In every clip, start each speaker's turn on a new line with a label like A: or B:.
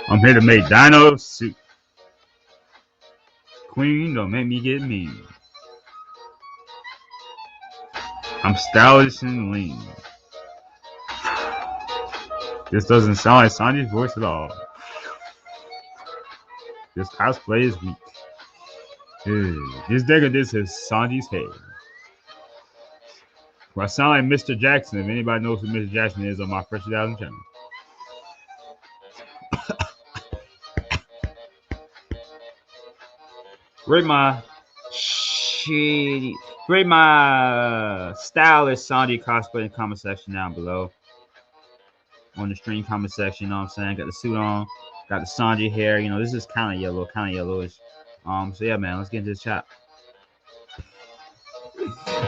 A: I'm here to make dino soup. Queen, don't make me get mean. I'm stylish and lean. This doesn't sound like Sanji's voice at all. This cosplay is weak. His decadence is Sanji's hair. Well, I sound like Mr. Jackson. If anybody knows who Mr. Jackson is on my Fresh 2000 channel. Rate my shitty. Rate my stylish Sanji cosplay in the comment section down below. On the stream comment section, you know what I'm saying? Got the suit on, got the Sanji hair. You know, this is kind of yellowish. So yeah, man, let's get into this chat.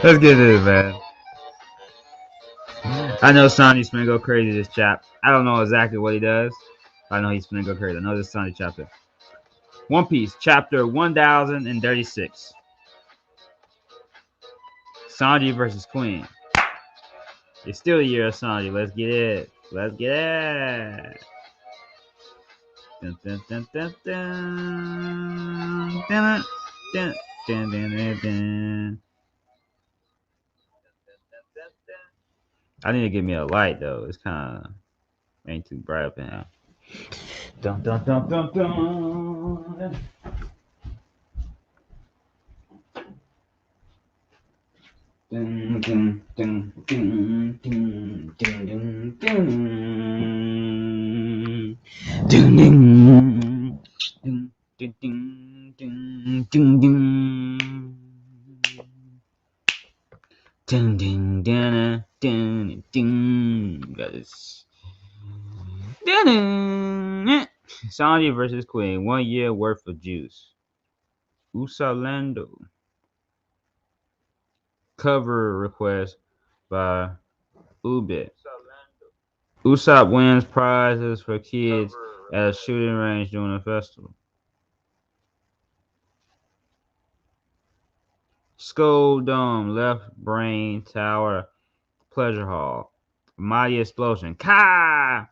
A: Let's get into this, man. I know Sanji's gonna go crazy this chap. I don't know exactly what he does. I know he's gonna go crazy. I know this is Sanji chapter. One Piece, chapter 1036. Sanji versus Queen. It's still a year of Sanji. Let's get it. Let's get it. Dun, dun, dun, dun, dun. Dun, dun, dun, dun, dun, dun. I need to give me a light though. It's kind of ain't too bright up in here. Dun dun dun dun dun. Dun, dun, dun, dun, dun, dun, dun, dun. Dun, dun, dun, dun, dun, dun, dun. Dun, dun, dun, dun, dun. Got this. Dun, dun. Sanji versus Queen. 1 year worth of juice. Usalando. Cover request by Ube. Usopp wins prizes for kids at a shooting range during a festival. Skull Dome, left brain tower, pleasure hall. Mighty explosion. Ka!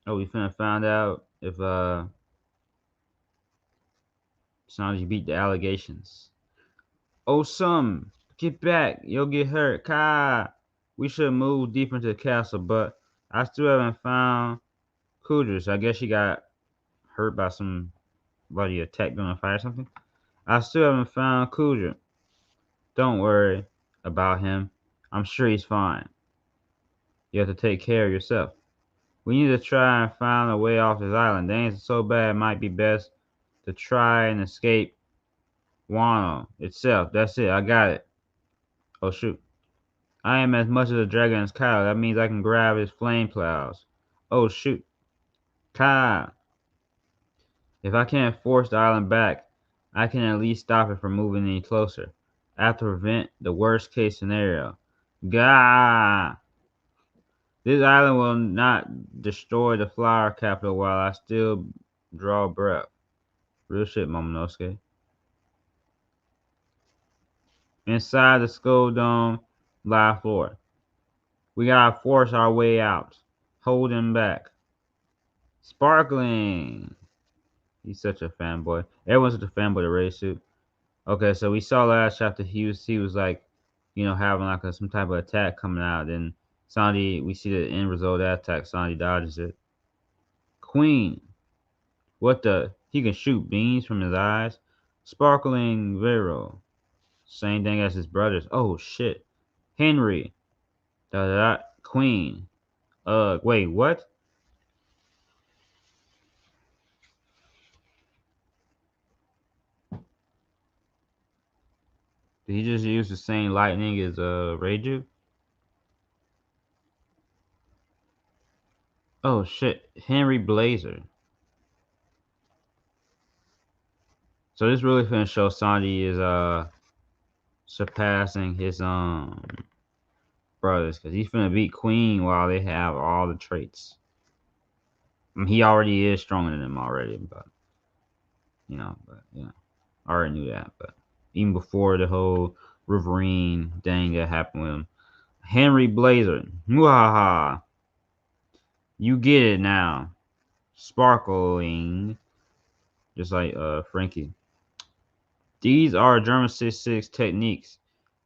A: Oh, we finna find out if Sanji beat the allegations. Oh, some get back. You'll get hurt. Ka! We should move deeper into the castle, but I still haven't found Kudris. I guess she got hurt by somebody attacked during a fire or something. I still haven't found Kudra. Don't worry about him. I'm sure he's fine. You have to take care of yourself. We need to try and find a way off this island. Danger so bad it might be best to try and escape Wano itself. That's it. I got it. Oh, shoot. I am as much as a dragon as Kyle. That means I can grab his flame clouds. Oh, shoot. Kyle. If I can't force the island back, I can at least stop it from moving any closer. I have to prevent the worst case scenario. Gah! This island will not destroy the flower capital while I still draw breath. Real shit, Momonosuke. Inside the Skull Dome live floor. We gotta force our way out. Hold him back. Sparkling. He's such a fanboy. Everyone's such a fanboy to Ray suit. Okay, so we saw last chapter he was like, you know, having like some type of attack coming out. Then Sanji, we see the end result of that attack. Sanji dodges it. Queen. What the? He can shoot beams from his eyes. Sparkling Vero. Same thing as his brothers. Oh shit. Henry. Da da da. Queen. Wait, what? Did he just use the same lightning as Reiju? Oh shit. Henry Blazer. So this really finna show Sanji is surpassing his brothers, because he's finna beat Queen while they have all the traits. I mean, he already is stronger than them already, but But yeah, I already knew that. But even before the whole Riverine thing that happened with him, Henry Blazer, Muhaha, you get it now, sparkling, just like Frankie. These are German 6 techniques.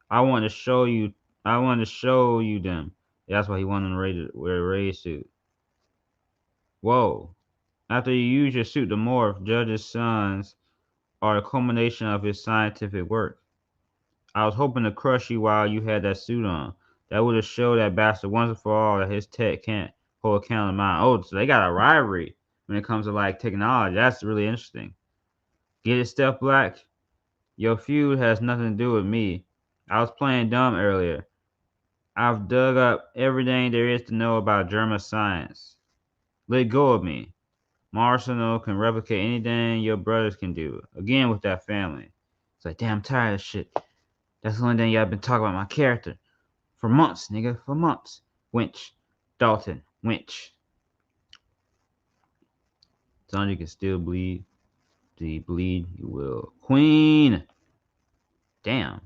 A: I want to show you. I want to show you them. That's why he wanted to wear a raid suit. Whoa. After you use your suit to morph, Judge's sons are the culmination of his scientific work. I was hoping to crush you while you had that suit on. That would have showed that bastard once and for all that his tech can't hold a candle to mine. Oh, so they got a rivalry when it comes to like technology. That's really interesting. Get it, Steph Black? Your feud has nothing to do with me. I was playing dumb earlier. I've dug up everything there is to know about German science. Let go of me. My arsenal can replicate anything your brothers can do. Again with that family. It's like, damn, I'm tired of shit. That's the only thing y'all been talking about my character. For months, nigga. For months. Winch. Dalton. Winch. Sanji can still bleed. Do you bleed? You will. Queen! Damn.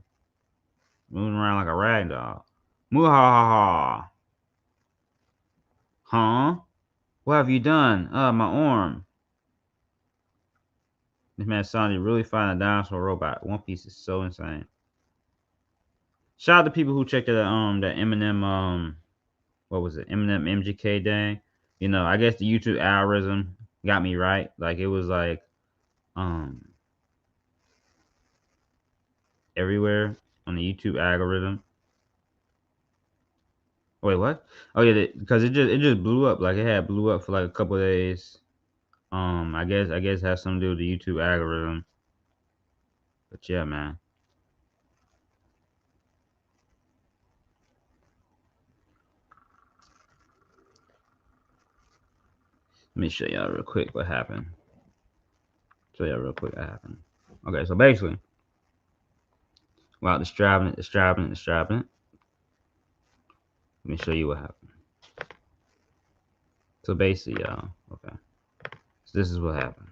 A: Moving around like a rag doll. Muhahaha. Huh? What have you done? My arm. This man Sanji really fighting a dinosaur robot. One Piece is so insane. Shout out to people who checked that Eminem what was it? Eminem MGK day. I guess the YouTube algorithm got me right. Like it was like everywhere on the YouTube algorithm. Wait, what? Oh yeah, because it just blew up. Like it had blew up for like a couple of days. I guess it has something to do with the YouTube algorithm. But yeah, man. Let me show y'all real quick what happened. Okay, so basically, wow, the strapping. Let me show you what happened. So basically, y'all, okay. So this is what happened.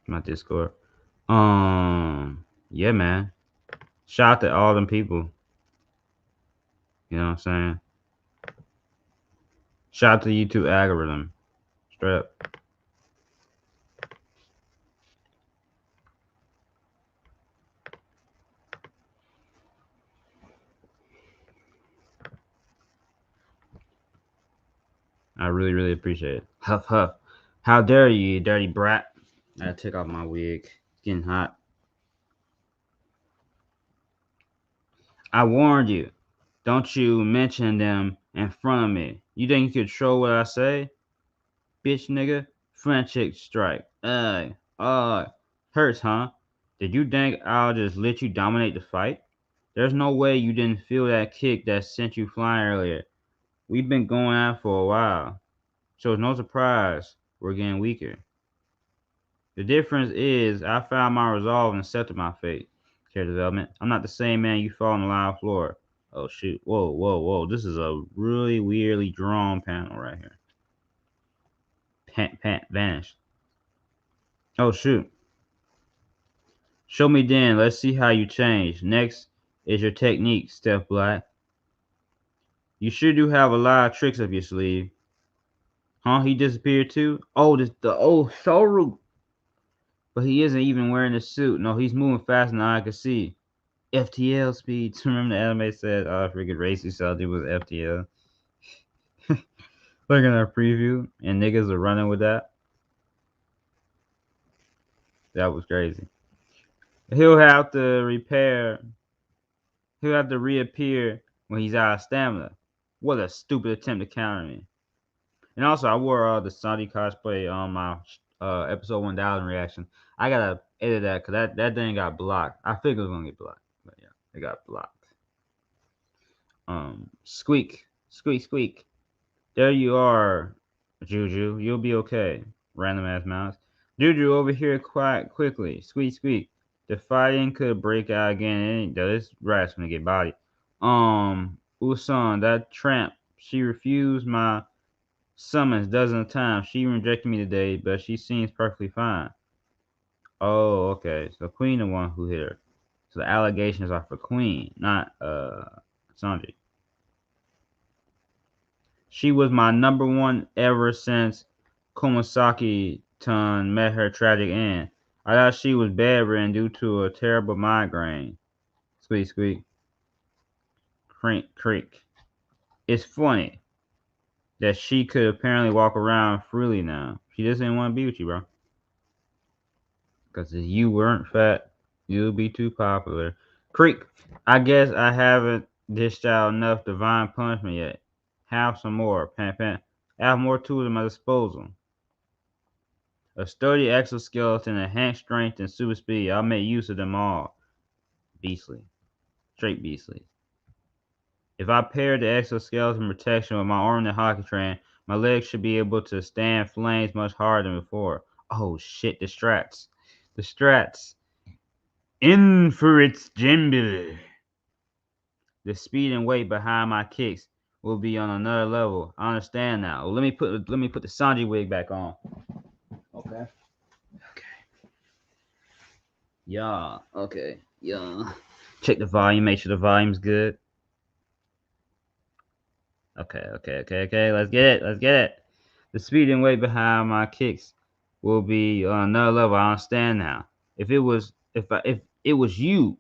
A: My Discord. Yeah, man. Shout out to all them people. You know what I'm saying? Shout out to the YouTube algorithm. Straight up. I really, really appreciate it. Huff, huff. How dare you, you dirty brat? I gotta take off my wig. It's getting hot. I warned you. Don't you mention them in front of me. You think you control what I say? Bitch nigga. French chick strike. Hurts, huh? Did you think I'll just let you dominate the fight? There's no way you didn't feel that kick that sent you flying earlier. We've been going out for a while. So it's no surprise we're getting weaker. The difference is I found my resolve and accepted my fate. Character development. I'm not the same man you saw on the live floor. Oh shoot. Whoa, whoa, whoa. This is a really weirdly drawn panel right here. Pant vanished. Oh shoot. Show me then. Let's see how you change. Next is your technique, Steph Black. You sure do have a lot of tricks up your sleeve. Huh? He disappeared too? Oh, the old Soru. But he isn't even wearing a suit. No, he's moving faster than I can see. FTL speed. Remember the anime said, freaking racist soldier was FTL. Look at our preview, and niggas are running with that. That was crazy. He'll have to repair. He'll have to reappear when he's out of stamina. What a stupid attempt to counter me. And also, I wore the Sanji cosplay on my episode 1000 reaction. I gotta edit that because that thing got blocked. I figured it was gonna get blocked, but yeah, it got blocked. Squeak, squeak, squeak. There you are, Juju. You'll be okay. Random ass mouse. Juju, over here quite quickly. Squeak, squeak. The fighting could break out again. This rat's gonna get bodied. Usan, that tramp She refused my summons dozens of times. She rejected me today, but she seems perfectly fine. Oh, okay. So Queen the one who hit her. So the allegations are for Queen, not Sanji. She was my number one ever since Komasaki-tan met her tragic end. I thought she was bedridden due to a terrible migraine. Squeak, squeak. Crink, creak. It's funny that she could apparently walk around freely now. She just didn't want to be with you, bro. Because if you weren't fat, you'd be too popular. Creek, I guess I haven't dished out enough divine punishment yet. Have some more, Pan Pan. I have more tools at my disposal. A sturdy exoskeleton, enhanced strength, and super speed. I'll make use of them all. Beastly. Straight beastly. If I pair the exoskeleton protection with my arm and hockey train, my legs should be able to stand flames much harder than before. Oh shit, the strats. The strats. In for its jimble. The speed and weight behind my kicks will be on another level. I understand now. Well, let me put the Sanji wig back on. Okay. Yeah. Okay. Yeah. Check the volume. Make sure the volume's good. Okay. Let's get it. The speed and weight behind my kicks will be on another level. I understand now. If it was you,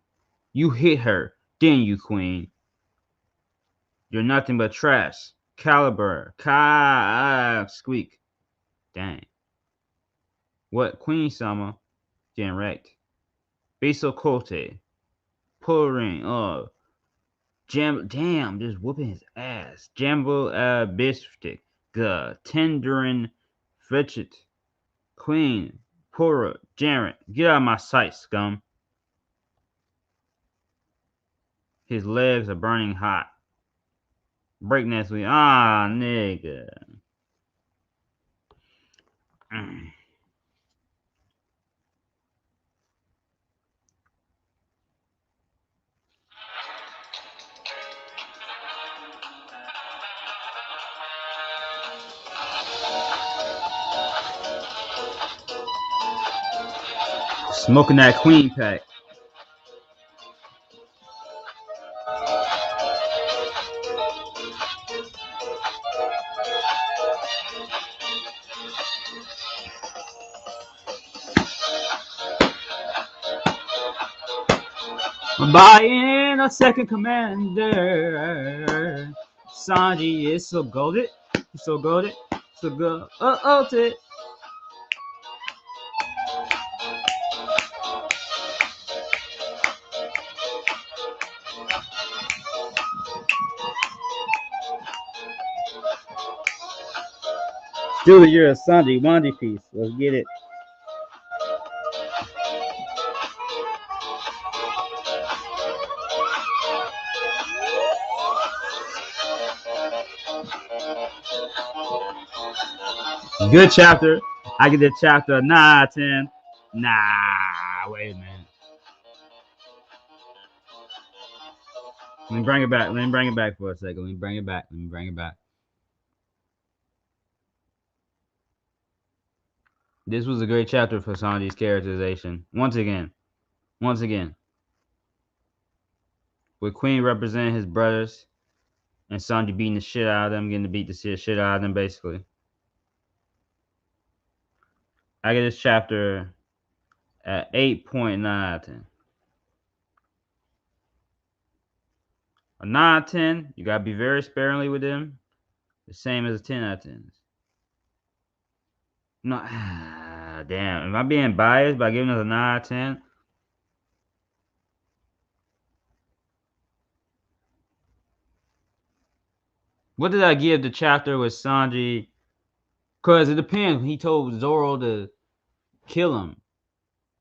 A: you hit her, didn't you, Queen? You're nothing but trash. Caliber. Squeak. Dang. What? Queen Summer? Getting wrecked. Basil Cote. Pouring. Damn, just whooping his ass. Jambo Bistic. Tendering. Fetchit. Queen. Pura. Jarrett. Get out of my sight, scum. His legs are burning hot. Breakneck sweet. Ah, nigga. Smoking that Queen pack. Buying a second commander. Sanji is so golded. He's so golded. So good. Ulted. Still the year of Sanji. Wanji piece. Let's get it. Good chapter. I get the chapter 9, 10. Nah, wait a minute. Let me bring it back. Let me bring it back for a second. Let me bring it back. This was a great chapter for Sanji's characterization. Once again. With Queen representing his brothers and Sanji beating the shit out of them, getting to beat the shit out of them, basically. I get this chapter at 8.9 out of 10. A 9 out of 10, you gotta be very sparingly with them. The same as a 10 out of 10. No, damn. Am I being biased by giving us a 9 out of 10? What did I give the chapter with Sanji? Because it depends. He told Zoro to kill him.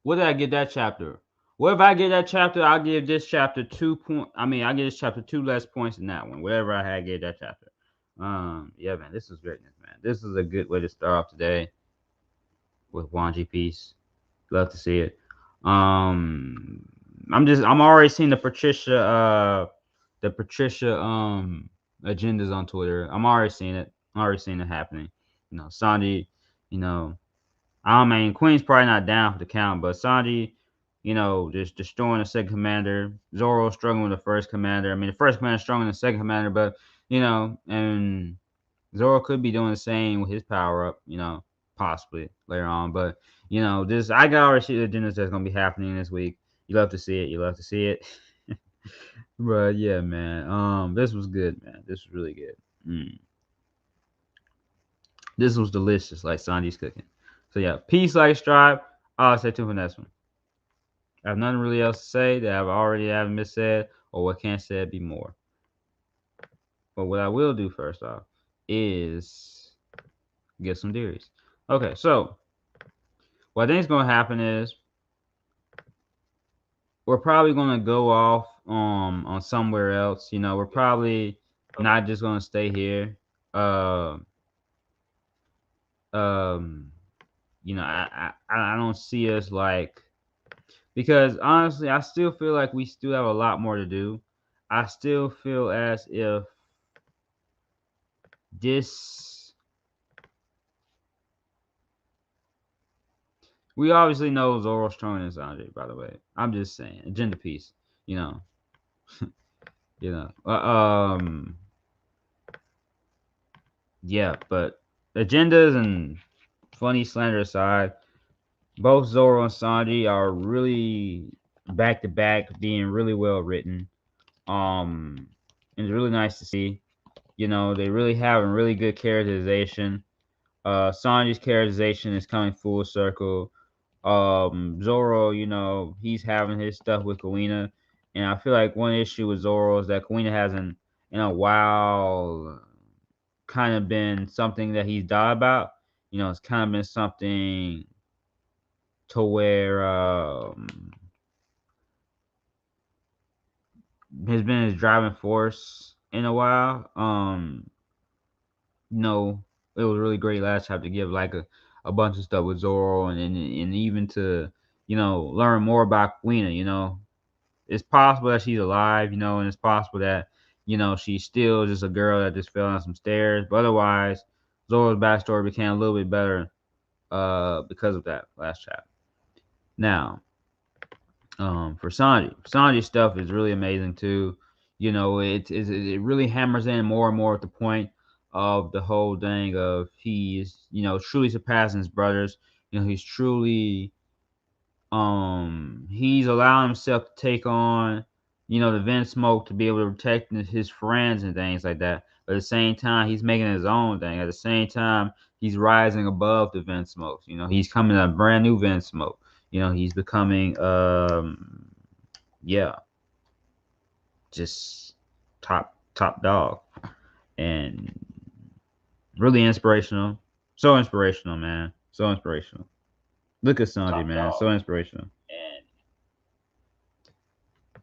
A: What did I give that chapter? What if I give that chapter? I'll give this chapter 2 points. I give this chapter 2 less points than that one. Whatever I had, gave that chapter. Yeah, man, this is greatness, man. This is a good way to start off today with Wanji piece. Love to see it. I'm already seeing the Patricia agendas on Twitter. I'm already seeing it. I'm already seeing it happening. Sanji, you know, I mean, Queen's probably not down for the count, but Sanji, just destroying the second commander. Zoro struggling with the first commander. I mean, the first commander struggling with the second commander, but and Zoro could be doing the same with his power up. Possibly later on, but just I got already see the agendas that's gonna be happening this week. You love to see it. You love to see it. But yeah, man. This was good, man. This was really good. Mm. This was delicious, like Sanji's cooking. So yeah, peace, like strive. I'll stay tuned for the next one. I have nothing really else to say that I've already haven't been said, or what can't said be more. But what I will do first off is get some theories. Okay, so what I think is gonna happen is we're probably gonna go off on somewhere else. We're probably not just gonna stay here. Uh, um, I don't see us like because honestly, I still feel like we still have a lot more to do. I still feel as if this we obviously know Zoro's stronger than Sanji, by the way. I'm just saying, agenda piece, you know, you know. Yeah, but agendas and funny slander aside, both Zoro and Sanji are really back to back, being really well written. And it's really nice to see. They really have a really good characterization. Sanji's characterization is coming full circle. Zoro, he's having his stuff with Kuina, and I feel like one issue with Zoro is that Kuina hasn't, in a while, kind of been something that he's died about. It's kind of been something to where has been his driving force in a while. It was really great last chapter to give like a bunch of stuff with Zoro and even to learn more about Queena. It's possible that she's alive. And it's possible that she's still just a girl that just fell down some stairs. But otherwise, Zoro's backstory became a little bit better because of that last chapter. Now, for Sanji's stuff is really amazing too. It really hammers in more and more at the point of the whole thing of he's truly surpassing his brothers. He's truly he's allowing himself to take on the Vent Smoke to be able to protect his friends and things like that. But at the same time, he's making his own thing. At the same time, he's rising above the Vent Smokes. He's coming a brand new Vent Smoke. He's becoming yeah, just top dog, and really inspirational. So inspirational, man. So inspirational. Look at Sanji, man. So inspirational.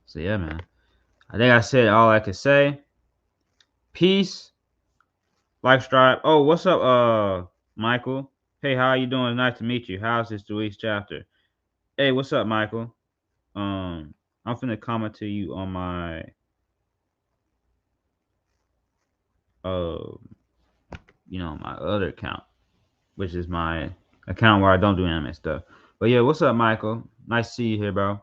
A: So yeah, man. I think I said all I could say. Peace, life strive. Oh, what's up, Michael? Hey, how you doing? It's nice to meet you. How's this week's chapter? Hey, what's up, Michael? I'm finna comment to you on my uh my other account, which is my account where I don't do anime stuff. But yeah, what's up, Michael? Nice to see you here, bro.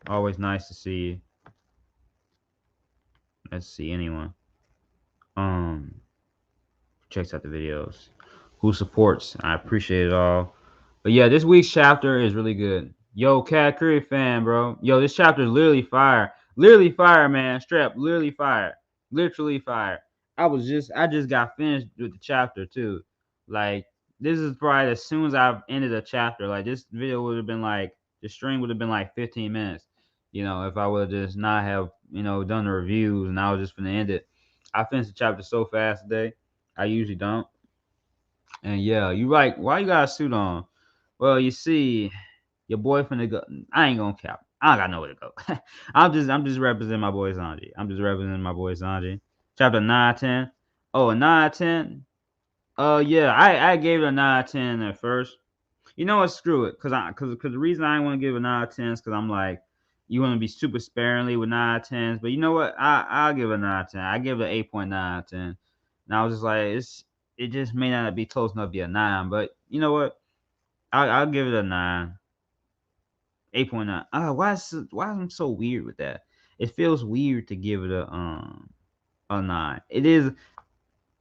A: Always nice to see you. Let's see anyone. Checks out the videos. Who supports? I appreciate it all. But yeah, this week's chapter is really good. Yo, Cat Curry fan, bro. Yo, this chapter is literally fire. Literally fire, man. Strap, literally fire. Literally fire. I just got finished with the chapter too. Like, this is probably as soon as I've ended a chapter. Like, this video would have been like the stream would have been like 15 minutes. If I would have just not have, done the reviews and I was just gonna end it. I finished the chapter so fast today. I usually don't. And yeah, you right. Why you got a suit on? Well, you see, your boyfriend. I ain't gonna cap. I don't got nowhere to go. I'm just representing my boy Sanji. I'm just representing my boy Sanji. Chapter 9-10. Oh, a 9-10. Yeah, I gave it a 9-10 at first. You know what? Screw it. Cause the reason I didn't want to give it a 9-10 is because I'm like, you want to be super sparingly with 9/10s, but you know what? I'll give it a 9/10. I give it an 8.9 10. And I was just like, it just may not be close enough to be a 9, but you know what? I'll give it a 9, 8.9. Why am I so weird with that? It feels weird to give it a 9. It is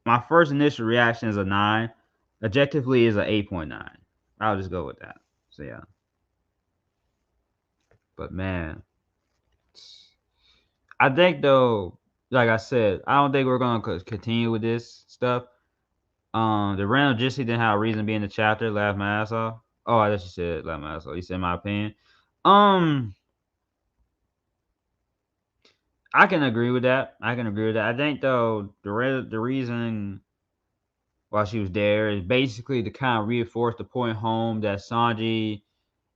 A: my first initial reaction is a 9. Objectively is a 8.9. I'll just go with that. So yeah. But man, I think though, like I said, I don't think we're gonna continue with this stuff. The random Jesse didn't have a reason to be in the chapter. Laugh my ass off. Oh, I guess you said laugh my ass off. You said my opinion. Um, I can agree with that. I can agree with that. I think though the reason why she was there is basically to kind of reinforce the point home that Sanji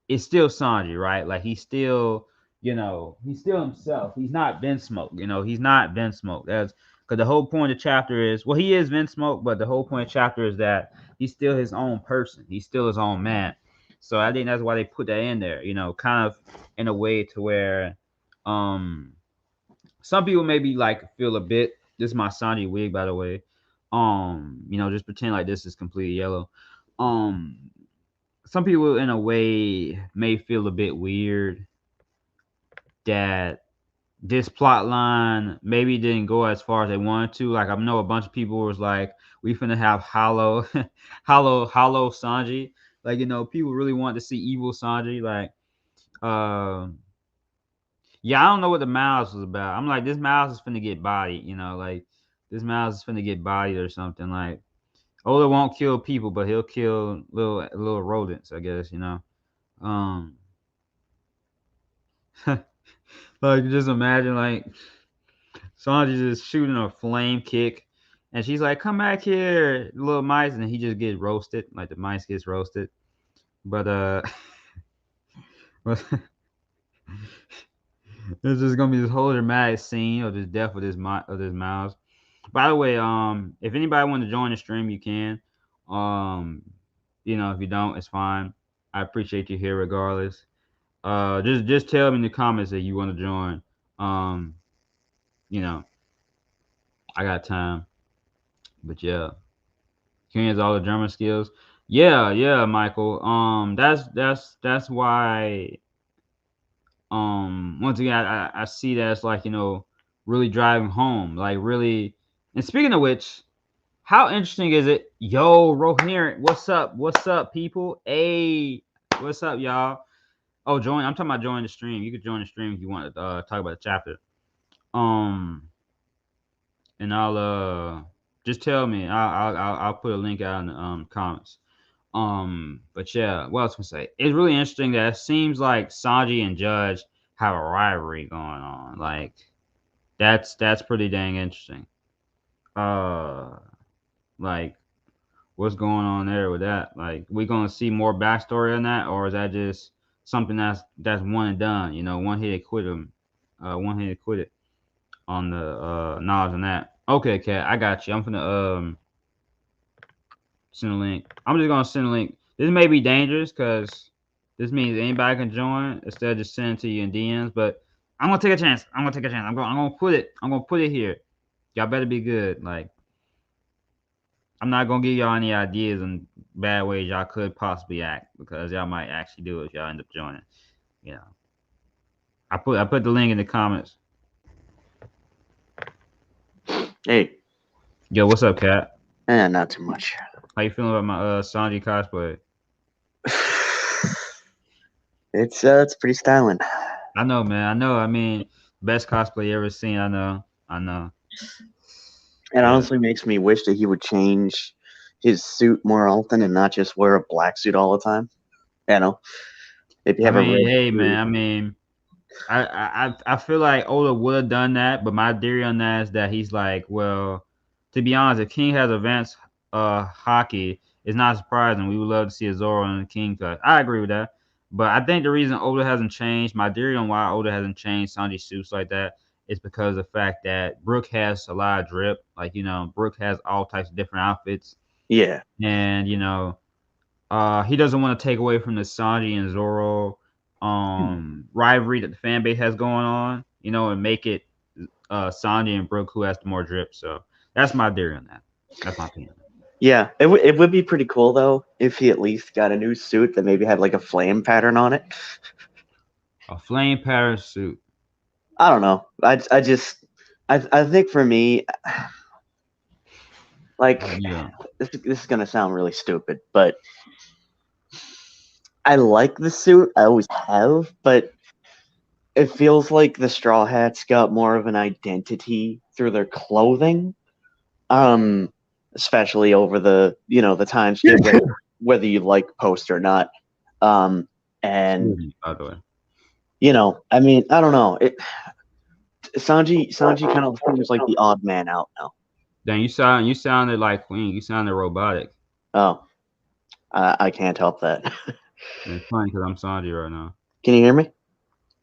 A: is still Sanji, right? Like he's still, he's still himself. He's not Vinsmoke. He's not Vinsmoke. That's because the whole point of the chapter is, well, he is Vinsmoke, but the whole point of the chapter is that he's still his own person. He's still his own man. So I think that's why they put that in there. Kind of in a way to where, um, some people maybe like feel a bit. This is my Sanji wig, by the way. Just pretend like this is completely yellow. Um, some people in a way may feel a bit weird that this plot line maybe didn't go as far as they wanted to. Like I know a bunch of people was like, we finna have hollow hollow Sanji. Like, people really want to see evil Sanji. Like, yeah, I don't know what the mouse was about. I'm like, this mouse is finna get bodied, like this mouse is finna get bodied or something. Like Oda won't kill people, but he'll kill little rodents, I guess. Um like just imagine like Sanji just shooting a flame kick and she's like, come back here, little mice, and he just gets roasted. Like the mice gets roasted. But but it's just gonna be this whole dramatic scene of this death of this mouse. By the way, if anybody want to join the stream, you can. Um, if you don't, it's fine. I appreciate you here regardless. Just tell me in the comments that you want to join. Um, you know, I got time. But yeah, King has all the German skills. Yeah, yeah, Michael. That's why. Once again, I see that it's like really driving home, like really. And speaking of which, how interesting is it? Yo, Rohirrim, what's up? What's up, people? Hey, what's up, y'all? Oh, join. I'm talking about joining the stream. You could join the stream if you want to talk about the chapter. And I'll just tell me. I'll put a link out in the comments. But yeah, what else to say? It's really interesting that it seems like Sanji and Judge have a rivalry going on. Like that's pretty dang interesting. Uh, like what's going on there with that? Like we gonna see more backstory on that, or is that just something that's one and done? One hit quit him. One hit quit it on the knowledge on that. Okay, Cat, I got you. I'm gonna send a link. I'm just gonna send a link. This may be dangerous because this means anybody can join instead of just sending to you in DMs. But I'm gonna take a chance. I'm gonna put it. I'm gonna put it here. Y'all better be good. Like I'm not gonna give y'all any ideas and bad ways y'all could possibly act because y'all might actually do it if y'all end up joining. I put the link in the comments.
B: Hey.
A: Yo, what's up, Cat?
B: Not too much.
A: How you feeling about my Sanji cosplay?
B: It's pretty styling.
A: I know, man. I know. I mean, best cosplay you ever seen. I know.
B: It honestly makes me wish that he would change his suit more often and not just wear a black suit all the time. If you have a red
A: hey,
B: suit.
A: man. I mean, I feel like Oda would have done that, but my theory on that is that he's like, well, to be honest, if King has advanced hockey, it's not surprising. We would love to see a Zoro and a King cut. I agree with that. But I think the reason Oda hasn't changed, my theory on why Oda hasn't changed Sanji's suits like that is because of the fact that Brook has a lot of drip. Like, Brook has all types of different outfits.
B: Yeah.
A: And, he doesn't want to take away from the Sanji and Zoro rivalry that the fan base has going on, and make it Sanji and Brooke who has the more drip. So that's my theory on that. That's my opinion.
B: Yeah, it would be pretty cool though if he at least got a new suit that maybe had like a flame pattern on it.
A: A flame parachute.
B: I don't know. I think for me, like
A: Yeah.
B: this is gonna sound really stupid, but I like the suit. I always have, but it feels like the Straw Hats got more of an identity through their clothing. Especially over the time skip, whether you like Post or not. And
A: Excuse me, by the way.
B: I mean, I don't know. Sanji kind of seems like the odd man out now.
A: Then you sounded like Queen. You sounded robotic.
B: Oh, I can't help that.
A: And it's funny because I'm Sanji right now.
B: Can you hear me?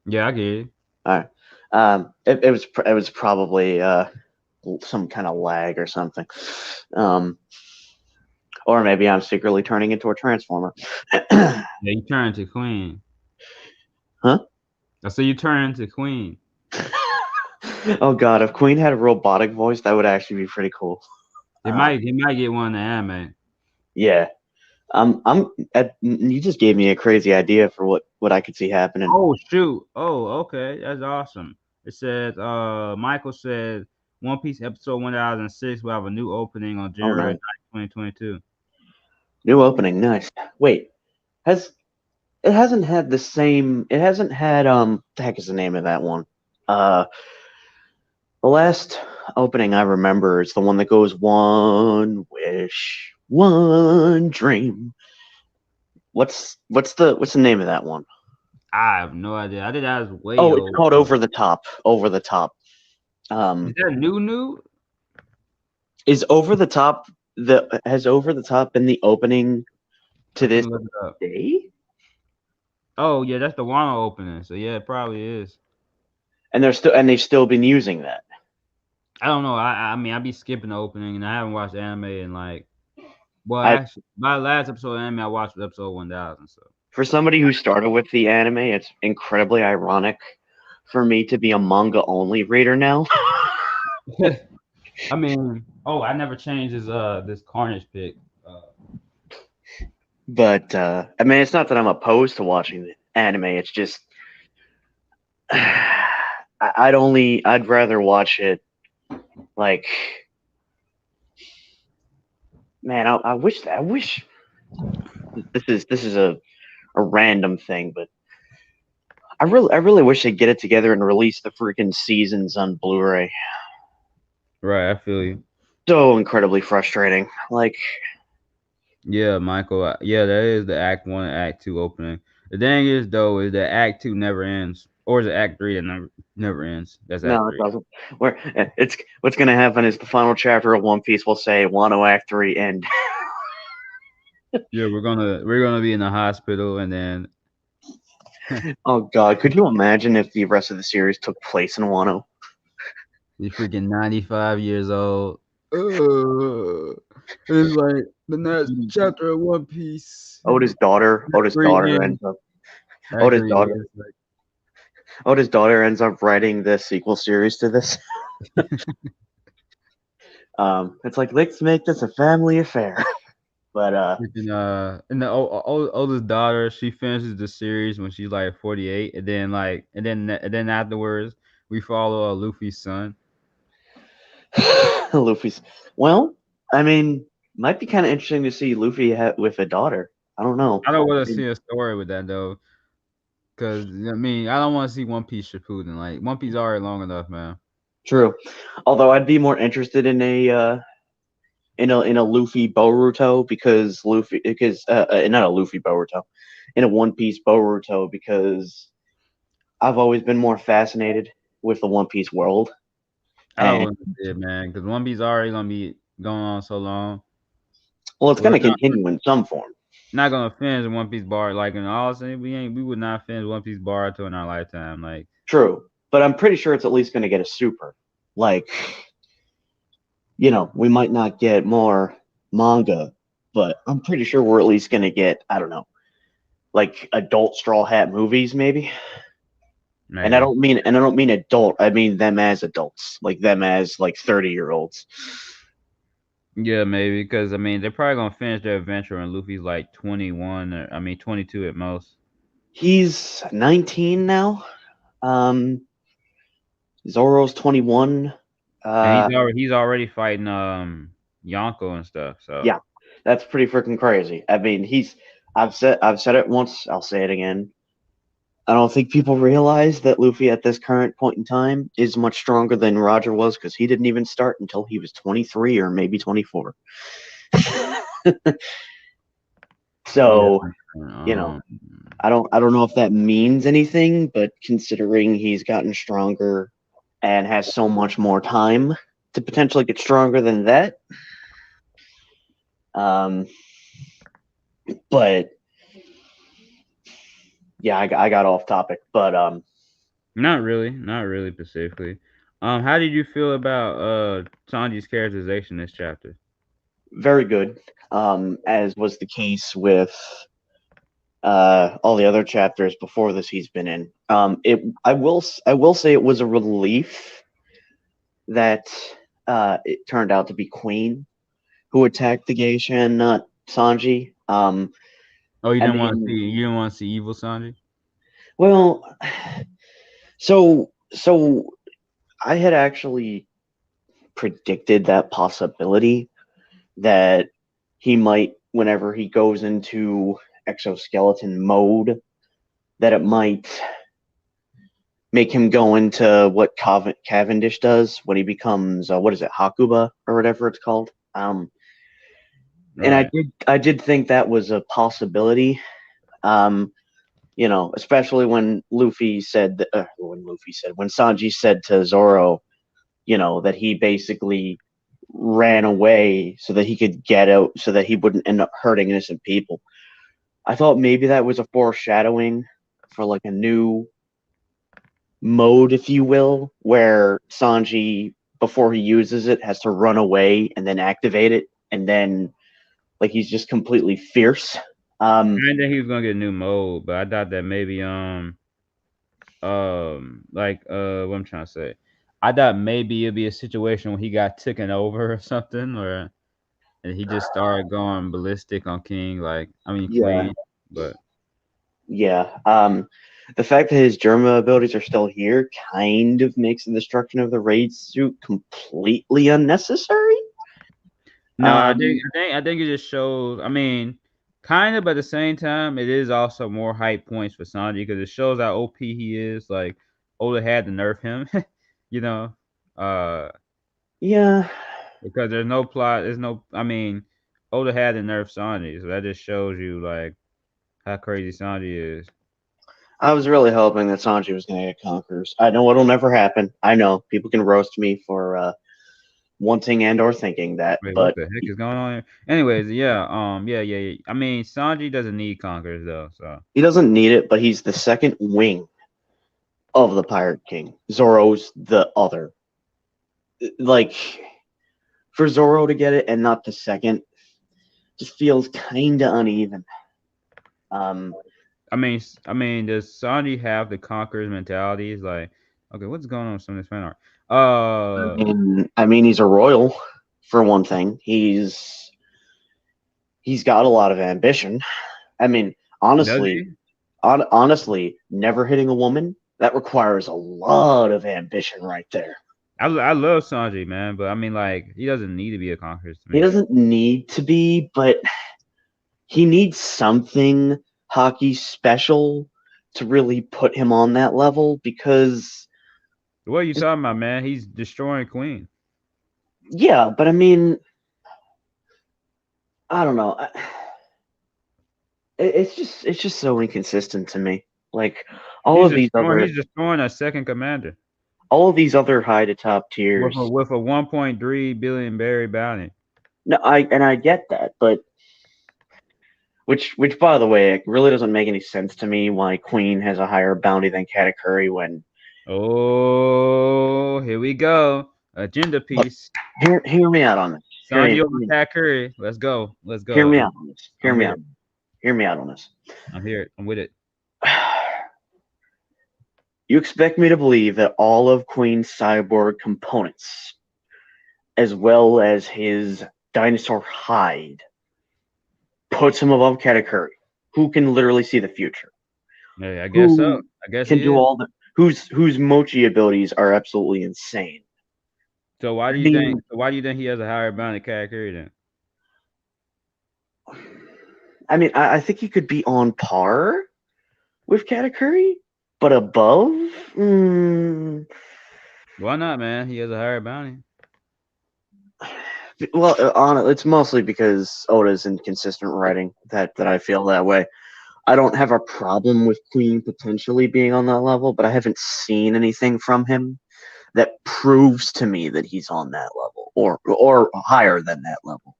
A: Yeah, I get it.
B: All right. It was probably some kind of lag or something. Or maybe I'm secretly turning into a transformer.
A: Yeah, you turn into Queen.
B: Huh?
A: I said you turn into Queen.
B: Oh God, if Queen had a robotic voice, that would actually be pretty cool.
A: He might get one in the anime.
B: Yeah. You just gave me a crazy idea for what I could see happening.
A: Oh shoot! Oh, okay, that's awesome. It says, Michael said, One Piece episode 1006 will have a new opening on
B: Oh,
A: January
B: nice.
A: 9th, 2022.
B: New opening, nice. Wait, has it hasn't had the same? It hasn't had the heck is the name of that one? Uh, the last opening I remember is the one that goes one wish, one dream. What's the name of that one?
A: I have no idea. I did that as way
B: Oh, it's
A: old.
B: called Over the Top. Over the Top.
A: Is that new?
B: Is Over the Top the has Over the Top been the opening to
A: I'm
B: this
A: finna look it up.
B: day?
A: Oh yeah, that's the Wano opening. So yeah, it probably is.
B: And they've still been using that.
A: I don't know. I mean, I be skipping the opening, and I haven't watched anime in like. Well,
B: I
A: actually, my last episode of anime I watched was episode 1000. So.
B: For somebody who started with the anime, it's incredibly ironic for me to be a manga only reader now.
A: I mean, I never changed this Carnage pick.
B: But I mean, it's not that I'm opposed to watching the anime. It's just I'd rather watch it like man. I wish this is a random thing, but I really wish they'd get it together and release the freaking seasons on Blu-ray.
A: Right, I feel you.
B: So incredibly frustrating. Like,
A: Yeah, Michael. Yeah, that is the Act One and Act Two opening. The thing is, though, is that Act Two never ends, or is it Act Three that never ends? That's Act
B: no, it
A: Three.
B: doesn't. Where it's what's going to happen is the final chapter of One Piece will say Wano Act 3 end.
A: Yeah, we're gonna be in the hospital, and then
B: Oh God, could you imagine if the rest of the series took place in Wano?
A: you freaking 95 years old. It's like the next chapter of One Piece.
B: Oda's
A: Three
B: daughter
A: ends.
B: ends up
A: Act
B: Oda's
A: Three
B: daughter
A: is like.
B: Oda's daughter ends up writing the sequel series to this. It's like let's make this a family affair. But
A: And the oldest daughter, she finishes the series when she's like 48, and then afterwards we follow Luffy's son.
B: Luffy's well, I mean, might be kind of interesting to see Luffy with a daughter. I don't know.
A: I don't want to see a story with that though, because I mean I don't want to see One Piece Shippuden. Like One Piece already long enough, man.
B: True. Although I'd be more interested in a Luffy Boruto not a Luffy Boruto, in a One Piece Boruto because I've always been more fascinated with the One Piece world.
A: I don't
B: And
A: want to see it, man, because One Piece already gonna be going on so long.
B: well, it's
A: We're
B: going to continue in some form.
A: not gonna finish One Piece bar like in all honesty, we would not finish One Piece bar in our lifetime. Like
B: True, but I'm pretty sure it's at least going to get a super. Like, we might not get more manga, but I'm pretty sure we're at least going to get, I don't know, like adult Straw Hat movies, maybe.
A: maybe.
B: And I don't mean adult. I mean them as adults, like them as like 30-year-olds.
A: Yeah, maybe because I mean they're probably gonna finish their adventure when Luffy's like 21 or I mean 22 at most,
B: He's 19 now. Um, Zoro's 21.
A: and
B: Uh,
A: he's already fighting Yonko and stuff. So
B: yeah, that's pretty freaking crazy. I mean, I've said it once. I'll say it again. I don't think people realize that Luffy at this current point in time is much stronger than Roger was because he didn't even start until he was 23 or maybe 24.
A: yeah,
B: So, you know,
A: um,
B: I don't know if that means anything, but considering he's gotten stronger and has so much more time to potentially get stronger than that, um, but yeah, I got off topic, but
A: not really specifically. How did you feel about Sanji's characterization this chapter?
B: very good. As was the case with all the other chapters before this he's been in. I will say it was a relief that it turned out to be Queen who attacked the geisha and not Sanji.
A: Oh,
B: I mean,
A: you didn't want to see evil Sanji?
B: well, so I had actually predicted that possibility that he might, whenever he goes into exoskeleton mode, that it might make him go into what Cavendish does when he becomes what is it, Hakuba or whatever it's called. And
A: Right.
B: I did think that was a possibility. Um, you know, especially when when Sanji said to Zoro, you know, that he basically ran away so that he could get out, so that he wouldn't end up hurting innocent people. I thought maybe that was a foreshadowing for like a new mode, if you will, where Sanji, before he uses it, has to run away and then activate it, and then like he's just completely fierce.
A: I
B: Um,
A: didn't think he was gonna get a new mode, but I thought that maybe like what I'm trying to say. I thought maybe it'd be a situation where he got taken over or something, or and he just started going ballistic on King, like I mean
B: yeah,
A: Queen. But
B: yeah. The fact that his Germa abilities are still here kind of makes the destruction of the raid suit completely unnecessary.
A: no,
B: Um,
A: I think it just shows. I mean, kind of, but at the same time, it is also more hype points for Sanji because it shows how OP he is. Like Oda had to nerf him, you know, uh,
B: yeah,
A: because there's no plot. There's no. I mean, Oda had to nerf Sanji, so that just shows you like how crazy Sanji is.
B: I was really hoping that Sanji was going to get conquerors. I know it'll never happen. I know people can roast me for wanting and or thinking that,
A: Wait, what
B: but
A: the heck is going on here? Anyways, yeah, yeah. I mean, Sanji doesn't need conquerors though, so
B: he doesn't need it. But he's the second wing of the Pirate King. Zoro's the other. Like for Zoro to get it and not the second, just feels kind of uneven. Um,
A: I mean, does Sanji have the conquerors mentality? It's like, okay, what's going on with some of this fan art?
B: I mean, he's a royal for one thing. He's got a lot of ambition. I mean,
A: Does
B: honestly,
A: he?
B: honestly, never hitting a woman that requires a lot of ambition right there.
A: I love Sanji, man, but I mean, like, he doesn't need to be a conqueror to
B: He
A: me.
B: doesn't need to be, but he needs something hockey special to really put him on that level because
A: What are you talking about, man? He's destroying Queen.
B: yeah, but I mean, I don't know. It's just so inconsistent to me. Like
A: He's destroying a second commander
B: all of these other high to top tiers.
A: with a 1.3 billion berry bounty.
B: No, I get that, but which by the way, it really doesn't make any sense to me why Queen has a higher bounty than Katakuri when.
A: Oh, here we go. Agenda
B: Look,
A: piece.
B: hear me out on this.
A: Sanji over Cat Curry. Let's go. Let's
B: Hear
A: go.
B: me out on this. Hear
A: I'm
B: me
A: here.
B: out. Hear me out on this.
A: I'm here. I'm with it.
B: You expect me to believe that all of Queen's cyborg components, as well as his dinosaur hide, puts him above Katakuri, who can literally see the future,
A: Yeah, I guess so.
B: who
A: I guess
B: can
A: he
B: do
A: is.
B: all the whose mochi abilities are absolutely insane.
A: So why
B: I
A: do you think?
B: mean,
A: So why do you think he has a higher bounty character then?
B: I think he could be on par with Katakuri, but above. Mm,
A: Why not, man? He has a higher bounty.
B: well, it's mostly because Oda's inconsistent writing that I feel that way. I don't have a problem with Queen potentially being on that level, but I haven't seen anything from him that proves to me that he's on that level or higher than that level.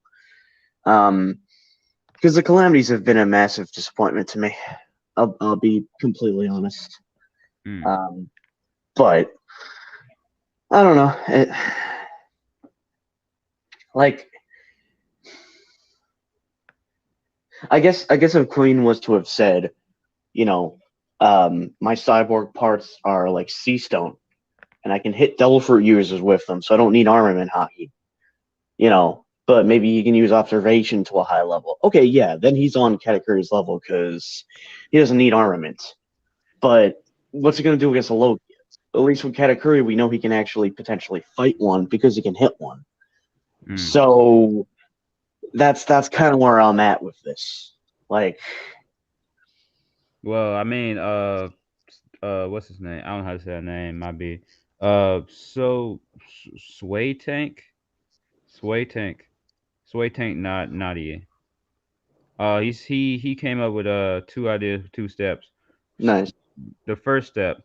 B: Because the calamities have been a massive disappointment to me. I'll be completely honest.
A: Hmm.
B: But I don't know. Like I guess if Queen was to have said, you know, my cyborg parts are like sea stone, and I can hit devil fruit users with them, so I don't need armament hockey. But maybe he can use observation to a high level. Okay, yeah, then he's on Katakuri's level because he doesn't need armament. But what's he going to do against a Loki? At least with Katakuri, we know he can actually potentially fight one because he can hit one.
A: Hmm.
B: So that's kind of where I'm at with this. Like,
A: Well, I mean, what's his name? I don't know how to say that name. Might be, so Sway Tank, Sway Tank, Sway Tank, not Nadia. He came up with two ideas, two steps. S-
B: nice.
A: The first step,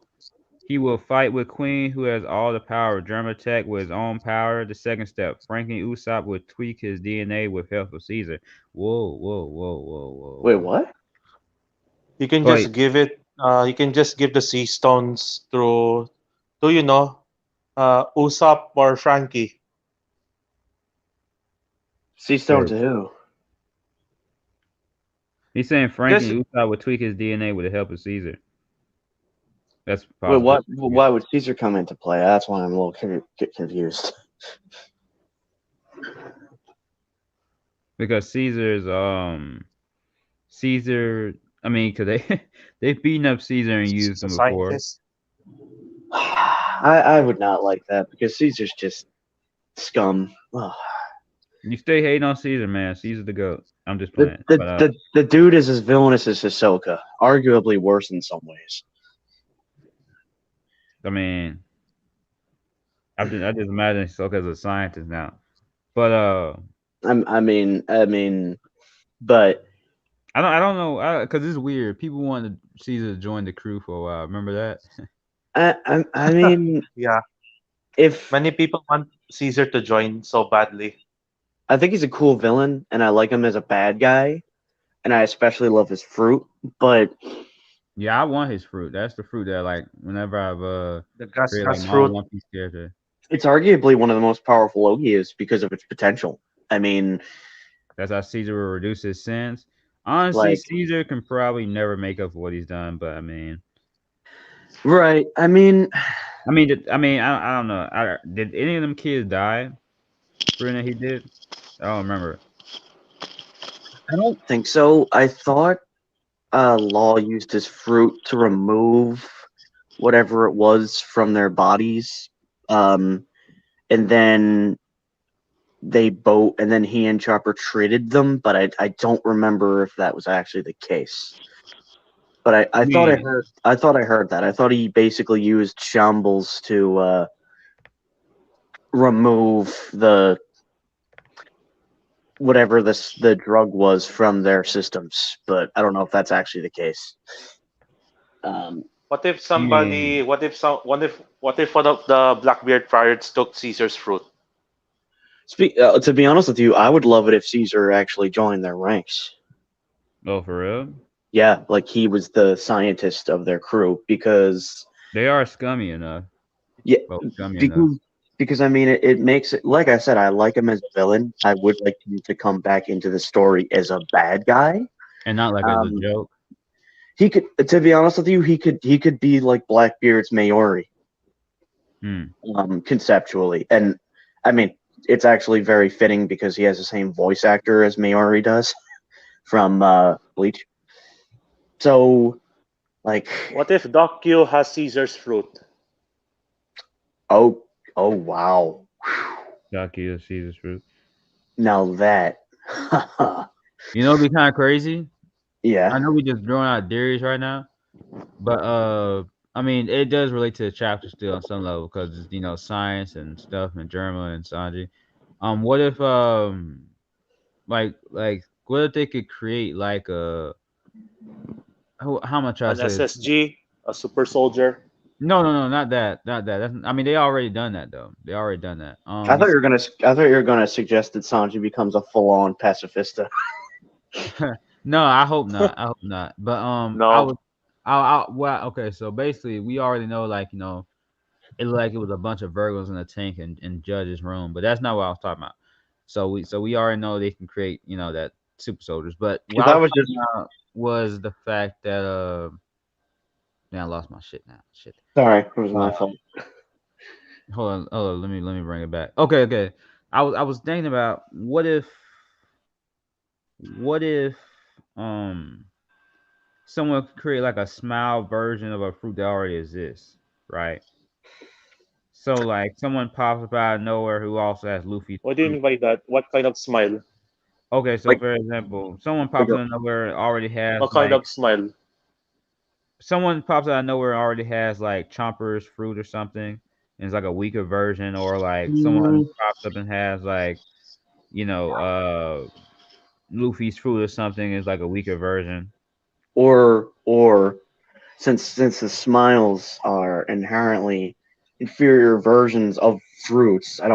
A: he will fight with Queen, who has all the power. German Tech with his own power. The second step, Franklin Usopp will tweak his DNA with help of Caesar. Whoa, whoa, whoa, whoa, whoa,
B: Wait,
A: whoa.
B: what?
C: You can
A: Wait,
C: just give it. You can just give the sea stones to Usopp or Frankie.
B: Sea Stone
A: wait.
B: to who?
A: He's saying
C: Just
A: Franklin Usopp will tweak his DNA with the help of Caesar. That's
B: Wait,
A: possible.
B: what? Why would Caesar come into play? That's why I'm a little get confused.
A: Because Caesar. I mean, cause they they've beaten up Caesar and used
C: he's a
A: him before.
C: scientist.
B: I would not like that because Caesar's just scum. Ugh.
A: You stay hating on Caesar, man. Caesar's the goat. I'm just
B: The,
A: playing,
B: the
A: but
B: the the dude is as villainous as Hisoka, arguably worse in some ways.
A: I mean, I just imagine Hisoka as a scientist now. But
B: I mean, but
A: I don't know, cause it's weird. People wanted Caesar to join the crew for a while. Remember that?
B: I mean,
C: Yeah,
B: if
C: many people want Caesar to join so badly.
B: I think he's a cool villain, and I like him as a bad guy, and I especially love his fruit. But
A: Yeah, I want his fruit. That's the fruit that like whenever I've
C: The grass
A: created like
C: grass
A: my own
C: fruit.
A: One Piece character.
B: it's arguably one of the most powerful Logias because of its potential. I mean,
A: That's how Caesar will reduce his sins. Honestly,
B: like,
A: Caesar can probably never make up for what he's done, but
B: right?
A: I don't know. Did any of them kids die for anything he did? I don't remember.
B: I don't think so. I thought Law used his fruit to remove whatever it was from their bodies, um, and then and then he and Chopper treated them. But I don't remember if that was actually the case. But
A: I
B: I thought I
A: mean,
B: heard that. I thought he basically used Shambles to remove the whatever the drug was from their systems. But I don't know if that's actually the case. Um,
C: What if
A: I mean,
C: somebody? What if some? What if one of the Blackbeard pirates took Caesar's fruit?
B: to be honest with you, I would love it if Caesar actually joined their ranks.
A: oh, for real?
B: Yeah, like he was the scientist of their crew because
A: They are scummy enough.
B: yeah,
A: Well, scummy enough.
B: because I mean it makes it like I said, I like him as a villain. I would like him to come back into the story as a bad guy,
A: And not like as a
B: Um,
A: joke.
B: he could, to be honest with you, he could be like Blackbeard's Maori,
A: Hmm.
B: conceptually, and I mean, it's actually very fitting because he has the same voice actor as Maori does from Bleach. So, like,
C: What if Docu has Caesar's fruit?
B: oh, oh wow,
A: Jockey of Caesar's fruit.
B: now that,
A: You know, it'd be kind of crazy. I
B: yeah,
A: know we just throwing out theories right now, but I mean, it does relate to the chapter still on some level because it's science and stuff and Germa and Sanji. What if what if they could create like a how am I trying
C: An
A: to say this?
C: SSG, a super soldier.
A: No, not that, not that. I mean, they already done that though. They already done that.
B: I thought you were gonna suggest that Sanji becomes a full-on pacifista.
A: No, I hope not. I hope not. But I
C: No.
A: was, well, okay. So basically, we already know, like it looked like it was a bunch of Virgos in a tank in Judge's room, but that's not what I was talking about. So we already know they can create, that super soldiers. But what
B: Because
A: I
B: I
A: was
B: was just
A: talking about was the fact that man, I lost my shit now. Shit.
B: sorry, it was
A: Uh,
B: my fault.
A: hold on. Let me bring it back. Okay. I was thinking about what if um someone could create like a smile version of a fruit that already exists, right? So like someone pops up out of nowhere who also has Luffy's
C: What do you
A: fruit.
C: mean by that? What kind of smile?
A: Okay, so
B: Like,
A: for example, someone
B: like
A: pops out of nowhere and already has
C: What kind of smile?
A: Chomper's fruit or something, and it's like a weaker version, or like someone
B: mm,
A: pops up and has like, you know, uh Luffy's fruit or something is like a weaker version.
B: or since the smiles are inherently inferior versions of fruits, I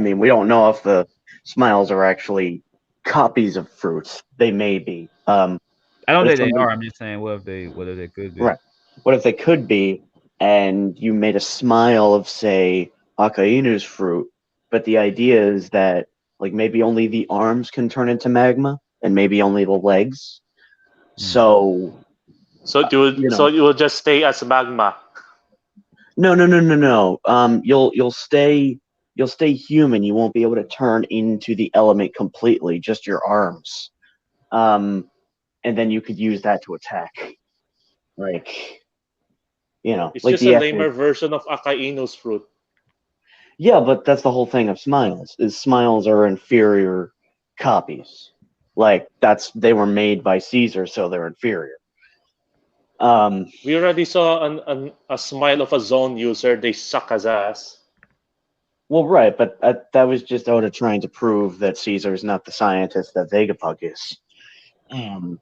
B: mean we don't know if the smiles are actually copies of fruits. They may be.
A: I don't
B: But if
A: think they
B: somebody
A: are. I'm just saying what if they could be.
B: right. What if they could be, and you made a smile of, say, Akainu's fruit, but the idea is that, like, maybe only the arms can turn into magma, and maybe only the legs.
A: Hmm.
B: So,
C: So you will,
B: you
C: so
B: know,
C: you will just stay as magma.
B: no. You'll stay human. You won't be able to turn into the element completely, just your arms. And then you could use that to attack, like,
C: It's
B: like
C: just a
B: the
C: lamer version of Akainu's fruit.
B: Yeah, but that's the whole thing of smiles. Is smiles are inferior copies. Like they were made by Caesar, so they're inferior. Um,
C: We already saw a smile of a zone user. They suck as ass.
B: well, right, but that was just Oda trying to prove that Caesar is not the scientist that Vegapunk is. Um,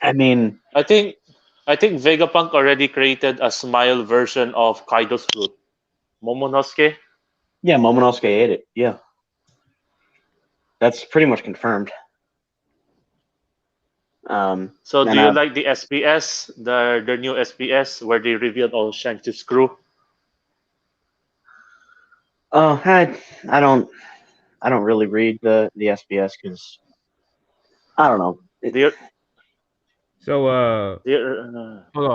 B: I mean,
C: I think I think Vegapunk already created a smile version of Kaido's fruit. Momonosuke.
B: yeah, Momonosuke ate it. Yeah, that's pretty much confirmed.
C: So do
B: And
C: you like the SBS, their new SBS, where they revealed all Shanks's crew?
B: oh, I don't really read the SBS because I don't know.
C: They're,
A: So
C: they're,
A: hold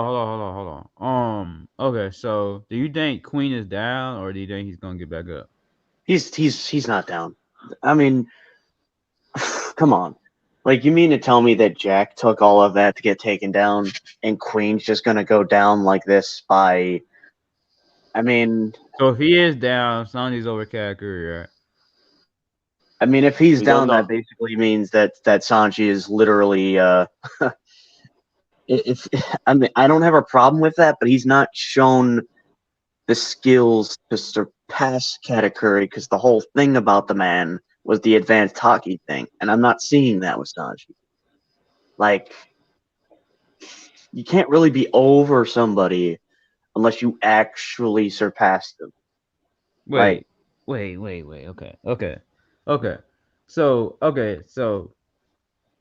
A: on. Okay, so do you think Queen is down, or do you think he's gonna get back up?
B: He's not down. I mean, come on. Like, you mean to tell me that Jack took all of that to get taken down, and Queen's just gonna go down like this by? I mean,
A: So if he is down, Sanji's over Katakuri, right?
B: if he's
C: we don't
B: down, that
C: know.
B: basically means that Sanji is literally. If I mean, I don't have a problem with that, but he's not shown the skills to surpass Katakuri because the whole thing about the man was the advanced hockey thing, and I'm not seeing that with Sanji. Like, you can't really be over somebody unless you actually surpass them. Like,
A: Wait, wait. Okay. So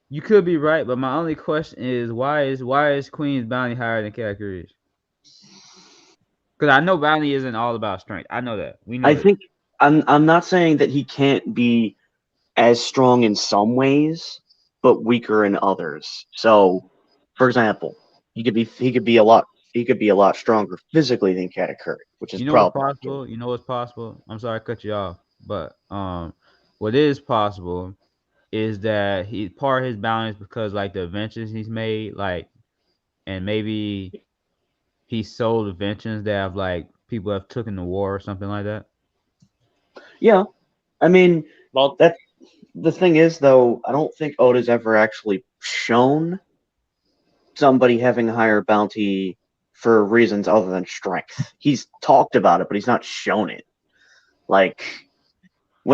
A: you could be right, but my only question is why is Queen's bounty higher than Katakuri's? Because I know bounty isn't all about strength. I know that. We
B: I
A: know this.
B: think I'm not saying that he can't be as strong in some ways, but weaker in others. So, for example, he could be a lot stronger physically than Katakuri, which is
A: You know what's
B: problematic.
A: possible? You know what's possible? I'm sorry I cut you off, but what is possible is that he part of his balance because like the inventions he's made, like, and maybe he sold inventions that have like people have took in the war or something like that.
B: Yeah, I mean
C: Well,
B: that the thing is though, I don't think Oda's ever actually shown somebody having a higher bounty for reasons other than strength. He's talked about it, but he's not shown it. Like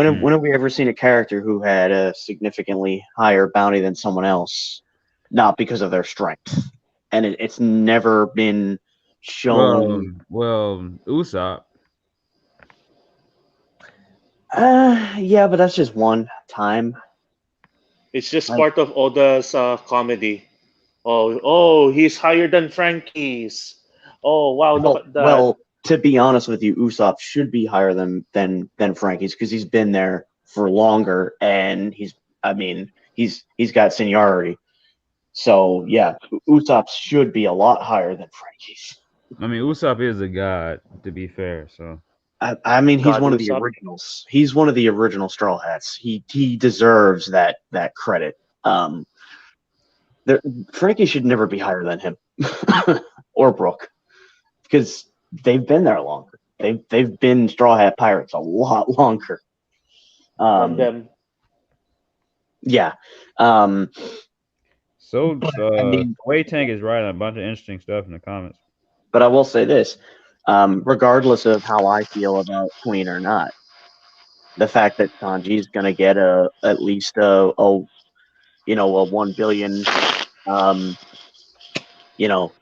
A: Hmm.
B: when have we ever seen a character who had a significantly higher bounty than someone else, not because of their strength? And it's never been
A: Well,
B: shown.
A: Usopp.
B: Yeah, but that's just one time.
C: it's just
B: Like,
C: part of Oda's comedy. Oh, he's higher than Frankie's. Oh, wow, look
B: well,
C: at that.
B: well, to be honest with you, Usopp should be higher than Frankie's because he's been there for longer, and I mean, he's got seniority. So yeah, Usopp should be a lot higher than Frankie's.
A: I mean, Usopp is a god, to be fair. So
B: I mean, he's
C: God,
B: one of the
C: Usopp.
B: originals. He's one of the original Straw Hats. He deserves that credit. Um, there, Frankie should never be higher than him or Brooke because they've been there longer. They've been Straw Hat Pirates a lot longer.
C: Than
B: Um,
C: them.
B: yeah. Um,
A: so
B: but I mean,
A: Wei Tank is writing a bunch of interesting stuff in the comments.
B: but I will say this: regardless of how I feel about Queen or not, the fact that Sanji's going to get at least a 1 billion, um, you know,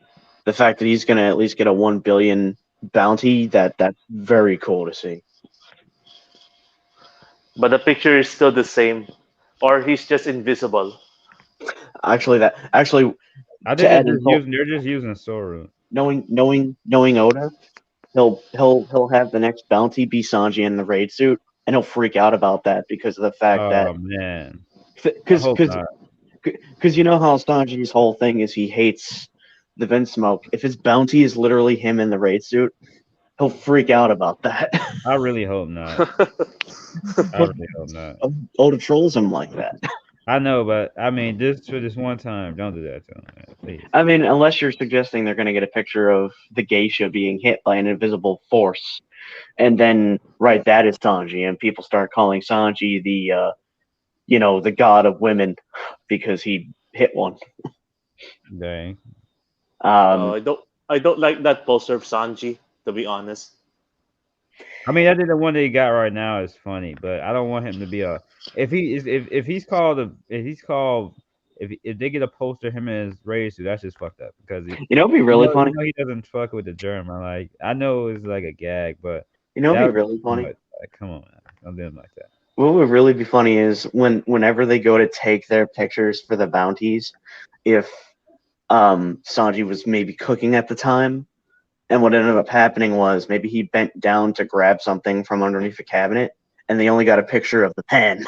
B: the fact that he's going to at least get a 1 billion bounty, that's very cool to see.
C: But the picture is still the same. Or he's just invisible.
B: Actually
A: I
B: to
A: think
B: add insult,
A: they're just using Soru.
B: knowing Oda, he'll have the next bounty be Sanji in the raid suit, and he'll freak out about that because of the fact that
A: Oh man, I
B: because
A: hope
B: because
A: not.
B: because you know how Sanji's whole thing is he hates the Vince Smoke. If his bounty is literally him in the raid suit, he'll freak out about that.
A: I really hope not. I
B: But
A: really hope not.
B: Oda trolls him like that.
A: I know, but I mean, just for this one time, don't do that to him, man, please.
B: I mean, unless you're suggesting they're going to get a picture of the geisha being hit by an invisible force, and then right, that is Sanji, and people start calling Sanji the god of women because he hit one.
A: Dang.
C: Oh,
B: Um,
C: I don't like that poster of Sanji, to be honest.
A: I mean, I think the one that he got right now is funny, but I don't want him to be a. If he is, if he's called a, if he's called, if they get a poster of him in his race suit, that's just fucked up because he,
B: it'd be really funny.
A: he doesn't fuck with the German. Like I know it's like a gag, but
B: It'd
A: that
B: be
A: would
B: really
A: be too
B: funny.
A: much. Like, come on, man, don't do him like that.
B: What would really be funny is whenever they go to take their pictures for the bounties, if Sanji was maybe cooking at the time, and what ended up happening was maybe he bent down to grab something from underneath the cabinet, and they only got a picture of the pen.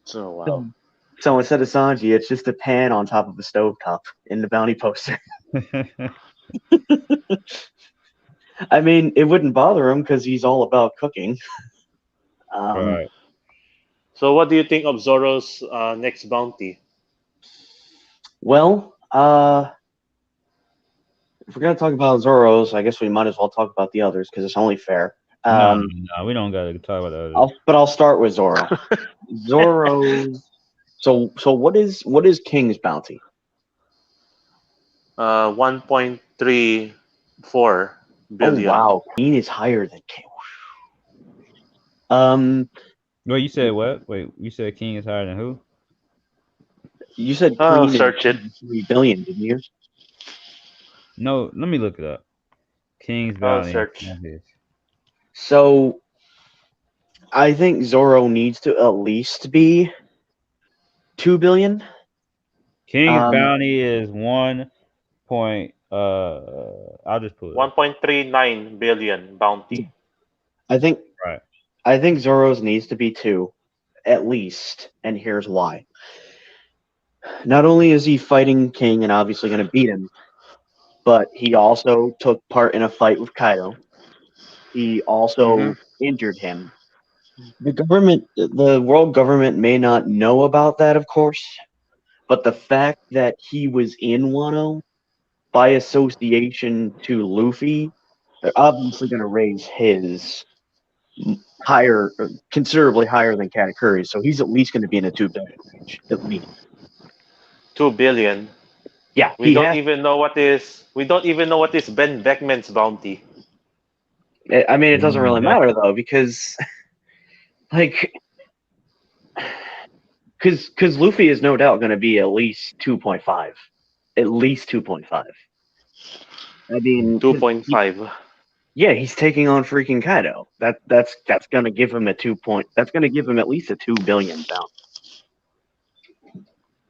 C: So, wow.
B: So so instead of Sanji, it's just a pan on top of a stovetop in the bounty poster. I mean, it wouldn't bother him because he's all about cooking. Um,
A: Right.
C: So, what do you think of Zoro's next bounty?
B: well, if we're gonna talk about Zoros, I guess we might as well talk about the others because it's only fair.
A: No, no, we don't gotta talk about the others.
B: I'll start with Zoro. Zoro. So what is King's bounty?
C: 1.34
B: Oh
C: billion.
B: wow, Queen is higher than King. Um,
A: Wait, you said what? Wait, you said King is higher than who?
B: you said
C: I'll
B: Queen is
C: search it.
B: 3 billion, didn't you?
A: No, let me look it up. King's
C: I'll
A: bounty.
C: search.
B: So I think Zoro needs to at least be 2 billion.
A: King's
B: Um,
A: bounty is one point. I'll just pull it up.
C: 1.39 billion bounty.
B: I think
A: Right.
B: Zoro's needs to be 2, at least, and here's why. Not only is he fighting King and obviously going to beat him, but he also took part in a fight with Kaido. He
C: Mm-hmm.
B: also injured him. The world government may not know about that, of course, but the fact that he was in Wano by association to Luffy, they're obviously going to raise his higher, considerably higher than Katakuri. So he's at least going to be in the 2 billion range, at least.
C: 2 billion.
B: Yeah,
C: We
B: he
C: don't
B: has.
C: even know what is. We don't even know what is Ben Beckman's bounty.
B: I mean, it doesn't
A: Mm,
B: really matter though because, like, because Luffy is no doubt going to be at least 2.5, at least 2.5. I mean,
C: Two
B: 'cause
C: point five.
B: yeah, he's taking on freaking Kaido. That's gonna give him a 2 point. That's gonna give him at least a 2 billion bounty.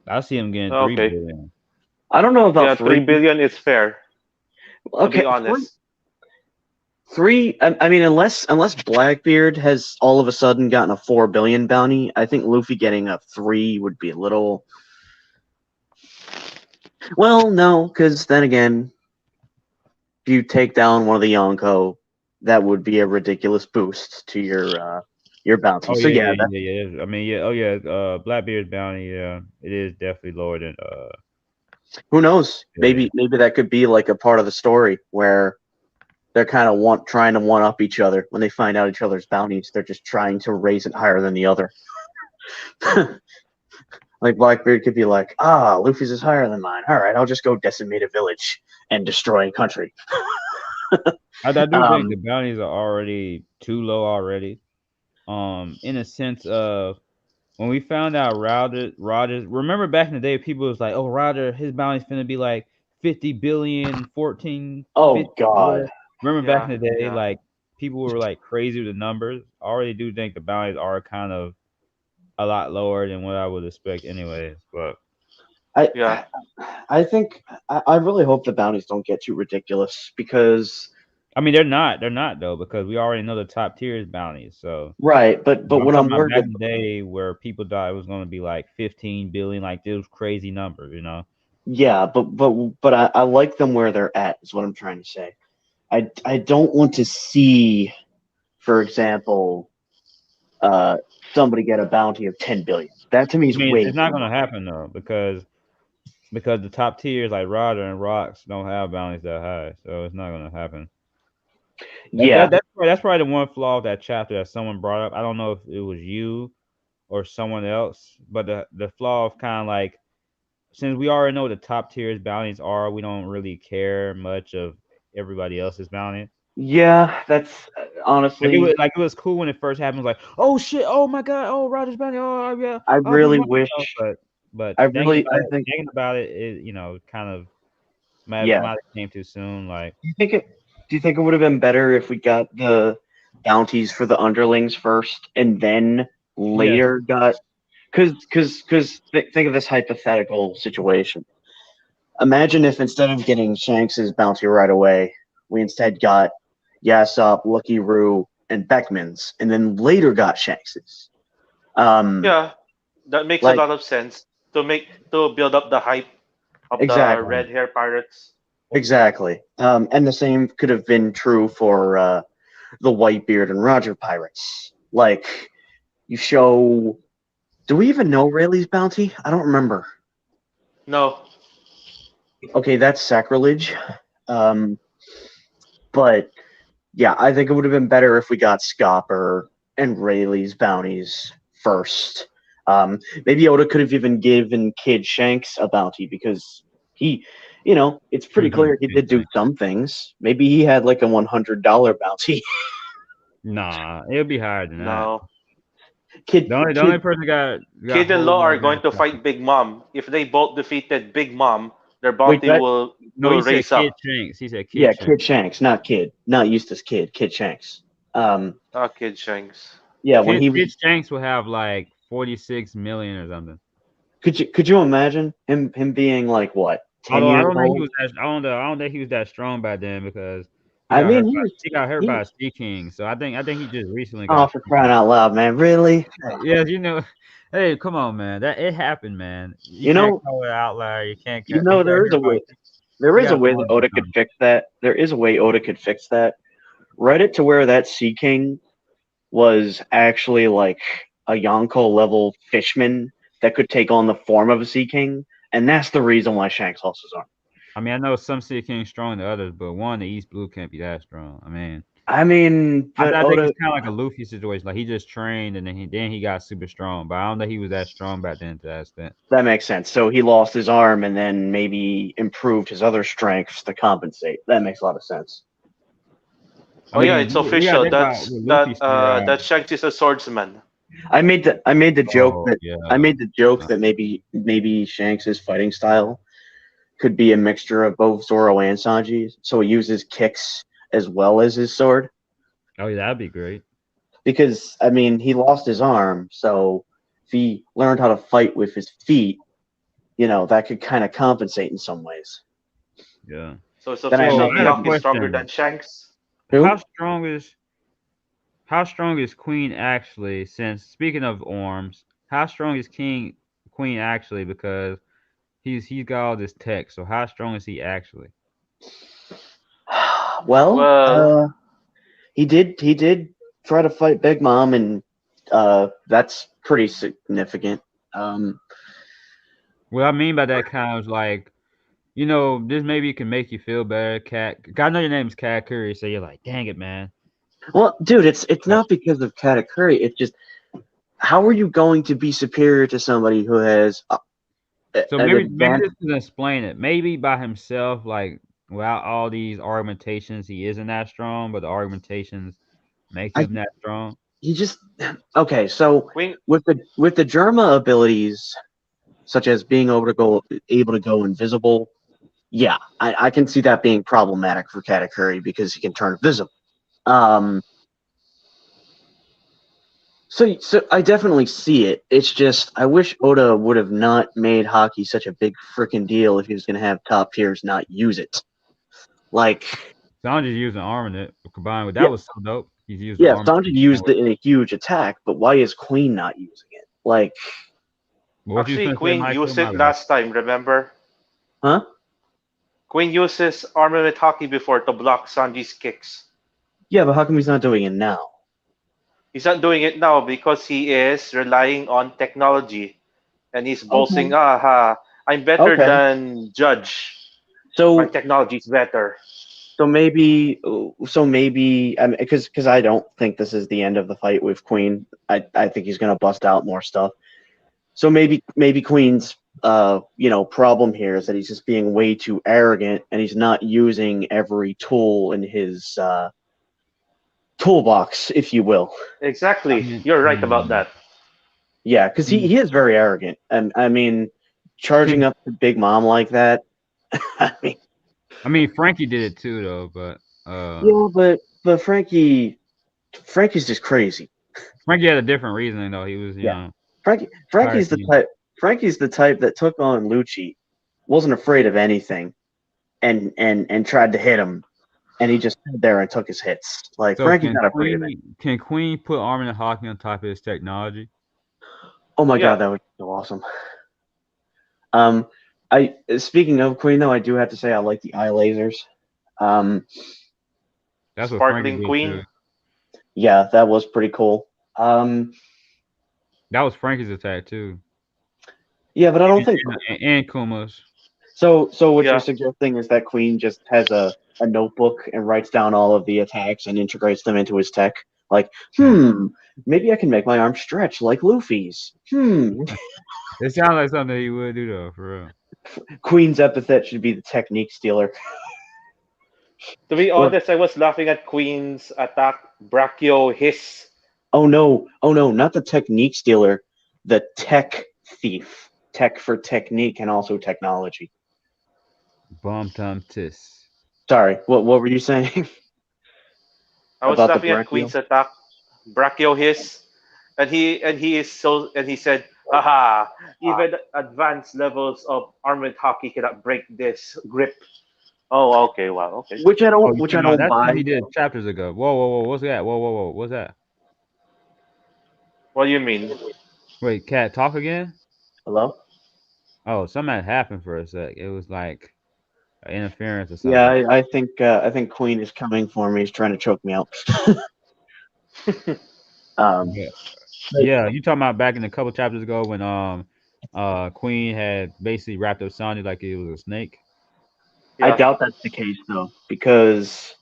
A: I see him getting 3
C: Okay.
A: billion.
B: I don't know about
C: Yeah, three
B: three.
C: billion is fair. To be
B: Okay, three.
C: honest.
B: Three. I mean, unless Blackbeard has all of a sudden gotten a 4 billion bounty, I think Luffy getting a 3 would be a little. Well, no, because then again, if you take down one of the Yonko, that would be a ridiculous boost to your bounty.
A: Oh
B: So
A: yeah,
B: yeah,
A: yeah,
B: that,
A: yeah, yeah. I mean, yeah. Oh yeah. Blackbeard's bounty. Yeah, it is definitely lower than
B: who knows?
A: billion.
B: Maybe that could be like a part of the story where they're kind of trying to one up each other when they find out each other's bounties. They're just trying to raise it higher than the other. Like Blackbeard could be like, Luffy's is higher than mine. All right, I'll just go decimate a village and destroy a country.
A: I do think the
B: Um,
A: bounties are already too low already. In a sense of when we found out Roger, remember back in the day, people was like, "Oh, Roger, his bounty's finna be like 50 billion, 14,
B: oh
A: 50,
B: God,
A: whatever." Remember back
C: Yeah,
A: in the day,
C: yeah.
A: like people were like crazy with the numbers. I already do think the bounties are kind of a lot lower than what I would expect, anyways. But
B: I
C: Yeah.
B: I think I really hope the bounties don't get too ridiculous because
A: I mean, they're not though, because we already know the top tier is bounties. So
B: right, but
A: I'm
B: what
A: talking
B: I'm
A: about
B: worried
A: back
B: about,
A: in the day where people thought it was going to be like 15 billion, like those crazy numbers.
B: yeah, but I like them where they're at is what I'm trying to say. I don't want to see, for example, uh, somebody get a bounty of 10 billion. That to me
A: I
B: is
A: mean,
B: way
A: it's not
B: too
A: going to
B: much.
A: happen though, because the top tiers like Roder and Rocks don't have bounties that high, so it's not going to happen.
B: Yeah,
A: That's probably the one flaw of that chapter that someone brought up. I don't know if it was you or someone else, but the flaw of kind of like, since we already know what the top tiers bounties are, we don't really care much of everybody else's bounty.
B: yeah, that's honestly,
A: Like it was cool when it first happened. Like, oh shit, oh my god, oh Rogers Bounty, oh yeah,
B: I
A: oh Big
B: really
A: Mom,
B: wish,
A: but
B: I really, I think,
A: thinking about it, kind of
B: yeah.
A: might have came too soon. Like,
B: Do you think it would have been better if we got the bounties for the underlings first and then
A: yes,
B: later got, because think of this hypothetical situation. Imagine if instead of getting Shanks's bounty right away, we instead got Yasop, Lucky Roo, and Beckman's, and then later got Shanks's. Um,
C: Yeah. That makes a
B: like
C: lot of sense to build up the hype of the
B: exactly,
C: red hair pirates.
B: exactly. And the same could have been true for the Whitebeard and Roger pirates. Like you show. Do we even know Rayleigh's bounty? I don't remember.
C: No.
B: Okay, that's sacrilege. Um, but yeah, I think it would have been better if we got Scopper and Rayleigh's bounties first. Maybe Oda could have even given Kid Shanks a bounty because he, it's pretty clear he did do some things. Maybe he had like a $100 bounty.
A: nah, it'll be higher than that.
C: No.
B: Kid,
A: The only
B: kid,
A: person got
C: Kid and
A: hold
C: Law are
A: right
C: going to
A: now.
C: fight Big Mom. If they both defeated Big Mom, their
B: wait,
C: bounty
B: that,
A: No, he
C: will
A: said
C: raise
A: Kid
C: up.
A: Shanks. He said
B: yeah,
A: Kid Shanks.
B: Kid Shanks, not Kid, not Eustace Kid, Kid Shanks.
C: Kid Shanks.
B: Yeah, when he was,
A: Kid Shanks will have like 46 million or something.
B: could you imagine him being like what, 10
A: Although I
B: years
A: don't think he
B: old?
A: was that. I don't know. I don't think he was that strong back then because He
B: I
A: got
B: mean,
A: hurt by he got hurt
B: he
A: by a
B: was.
A: Sea King, so I think he just recently
B: Oh,
A: got
B: for crying out loud, man! Really?
A: yeah, you know, hey, come on, man. That it happened, man. You
B: You
A: can't
B: know,
A: call it an outlier. You can't.
B: you
A: He
B: know,
A: got
B: there is
A: hurt
B: a
A: by.
B: way. There
A: He
B: is a
A: got
B: way that
A: thrown into
B: Oda could
A: something.
B: fix that. There is a way Oda could fix that. Write it to where that Sea King was actually like a Yonko level fishman that could take on the form of a Sea King, and that's the reason why Shanks lost his arm.
A: I mean, I know some Sea Kings stronger than others, but one, the East Blue can't be that strong. I mean,
B: I mean, but
A: I think
B: Oda,
A: it's kind of like a Luffy situation. Like he just trained and then he got super strong, but I don't think he was that strong back then to that extent.
B: that makes sense. So he lost his arm and then maybe improved his other strengths to compensate. That makes a lot of sense.
A: I
C: Oh yeah,
A: mean,
C: it's
A: we gotta
C: official.
A: think about what Luffy started out.
C: That Shanks is a swordsman.
B: I made the joke
A: Oh
B: that I
A: yeah,
B: made the joke that maybe Shanks's fighting style could be a mixture of both Zoro and Sanji. So he uses kicks as well as his sword.
A: oh yeah, that'd be great.
B: Because I mean he lost his arm, so if he learned how to fight with his feet, that could kind of compensate in some ways.
C: So
A: Yeah.
C: it's
B: Then I have
A: So
C: official.
A: I have a
B: nothing
C: Mihawk is
B: against
C: stronger
A: question.
C: than Shanks.
A: How
B: who.
A: strong is how strong is Queen actually? Since speaking of arms, how strong is Queen actually? Because he's got all this tech. So how strong is he actually?
B: Well,
C: Well,
B: he did try to fight Big Mom, and that's pretty significant. Um,
A: What I mean by that kind of like, this maybe can make you feel better, Cat. I know your name's Cat Curry, so you're like, dang it, man.
B: well, dude, it's
A: But
B: not because of Katakuri. It's just how are you going to be superior to somebody who has
A: so
B: an
A: maybe
B: advantage?
A: this can explain it. Maybe by himself, like without all these argumentations, he isn't that strong, but the argumentations make
B: I
A: him that strong.
B: he just okay. So
C: Queen.
B: with the Germa abilities, such as being able to go invisible, yeah, I can see that being problematic for Katakuri because he can turn invisible. Um, so I definitely see it. It's just I wish Oda would have not made hockey such a big freaking deal if he was going to have top tiers not use it. Like,
A: So I'm just using arming it combined with that
B: yeah,
A: was so dope. He's used the
B: yeah,
A: armor.
B: Sanji used it in a huge attack, but why is Queen not using it? Like,
A: What you
C: Actually,
A: finna say,
C: Queen
A: Michael?
C: used
A: My
C: it
A: bad.
C: last time. Remember?
B: huh?
C: Queen uses armament hockey before to block Sanji's kicks.
B: Yeah, but how come he's not doing it now?
C: He's not doing it now because he is relying on technology and he's
B: Okay,
C: boasting, "Aha, I'm better
B: okay.
C: than Judge. My
B: So
C: technology is better."
B: so maybe I mean, because I don't think this is the end of the fight with Queen. I think he's gonna bust out more stuff. So maybe Queen's problem here is that he's just being way too arrogant and he's not using every tool in his toolbox, if you will.
C: Exactly.
A: Mm,
C: You're right about
A: mm.
C: that.
B: Yeah, because he is very arrogant, and I mean, charging up to Big Mom like that. I mean,
A: I mean, Frankie did it too, though. But
B: yeah, but Frankie's just crazy.
A: Frankie had a different reasoning, though. He was,
B: Yeah, Frankie
A: tired.
B: Frankie's the type Frankie's the type that took on Lucci, wasn't afraid of anything, and tried to hit him, and he just stood there and took his hits. Like
A: So
B: Frankie's not afraid of it.
A: Can Queen put Armin and Hawking on top of his technology?
B: Oh my god,
C: Yeah.
B: that would be so awesome. Um, I speaking of Queen though, I do have to say I like the eye lasers. Um,
A: That's what Frankie
C: Sparkling
A: did too.
C: Queen.
B: yeah, that was pretty cool. Um,
A: That was Frankie's attack too,
B: yeah, but I don't think
A: and Kuma's.
B: so. What you're
C: Yeah.
B: suggesting is that Queen just has a notebook and writes down all of the attacks and integrates them into his tech. Like, maybe I can make my arm stretch like Luffy's.
A: It sounds like something he would do though, for real.
B: Queen's epithet should be the technique stealer.
C: To be
B: Or
C: honest, I was laughing at Queen's attack Brachio hiss.
B: oh no, not the technique stealer, the tech thief. Tech for technique and also technology.
A: Bomb time tis.
B: Sorry, what were you saying
C: I was
B: about the
C: laughing at
B: brachial?
C: Queen's attack Brachio hiss, and he said, "Haha, even advanced levels of armored hockey cannot break this grip." Oh, okay. Wow. Okay.
A: Oh, you
B: which I
A: talking about
B: don't
A: that's what
B: buy.
A: he did chapters ago. Whoa, what's that? Whoa, what's that?
C: What do you mean?
A: Wait, cat, talk again?
B: Hello.
A: Oh, something had happened for a sec. It was like interference or
B: Yeah,
A: something.
B: I think Queen is coming for me. He's trying to choke me out. um,
A: Yeah,
B: but
A: yeah. You talking about back in a couple chapters ago when Queen had basically wrapped up Sanji like it was a snake.
B: I
C: Yeah.
B: doubt that's the case though, because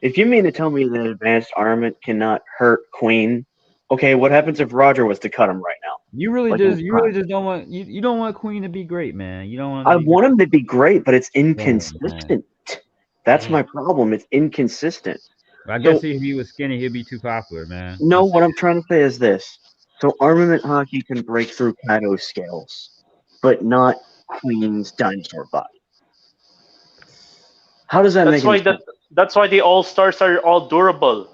B: if you mean to tell me that advanced armament cannot hurt Queen, okay, what happens if Roger was to cut him right now, like in his
A: You really
B: prime?
A: just don't want you don't want Queen to be great, man. You don't want him to
B: I
A: be great.
B: want him to be great, but it's
A: Oh man,
B: inconsistent. That's
A: damn.
B: my problem. It's inconsistent.
A: I guess
B: So
A: if he was skinny, he'd be too popular, man.
B: no, what I'm trying to say is this. So armament hockey can break through Kaido's scales, but not Queen's dinosaur body. How does that
C: That's
B: make any
C: why
B: sense?
C: that's why the all stars are all durable.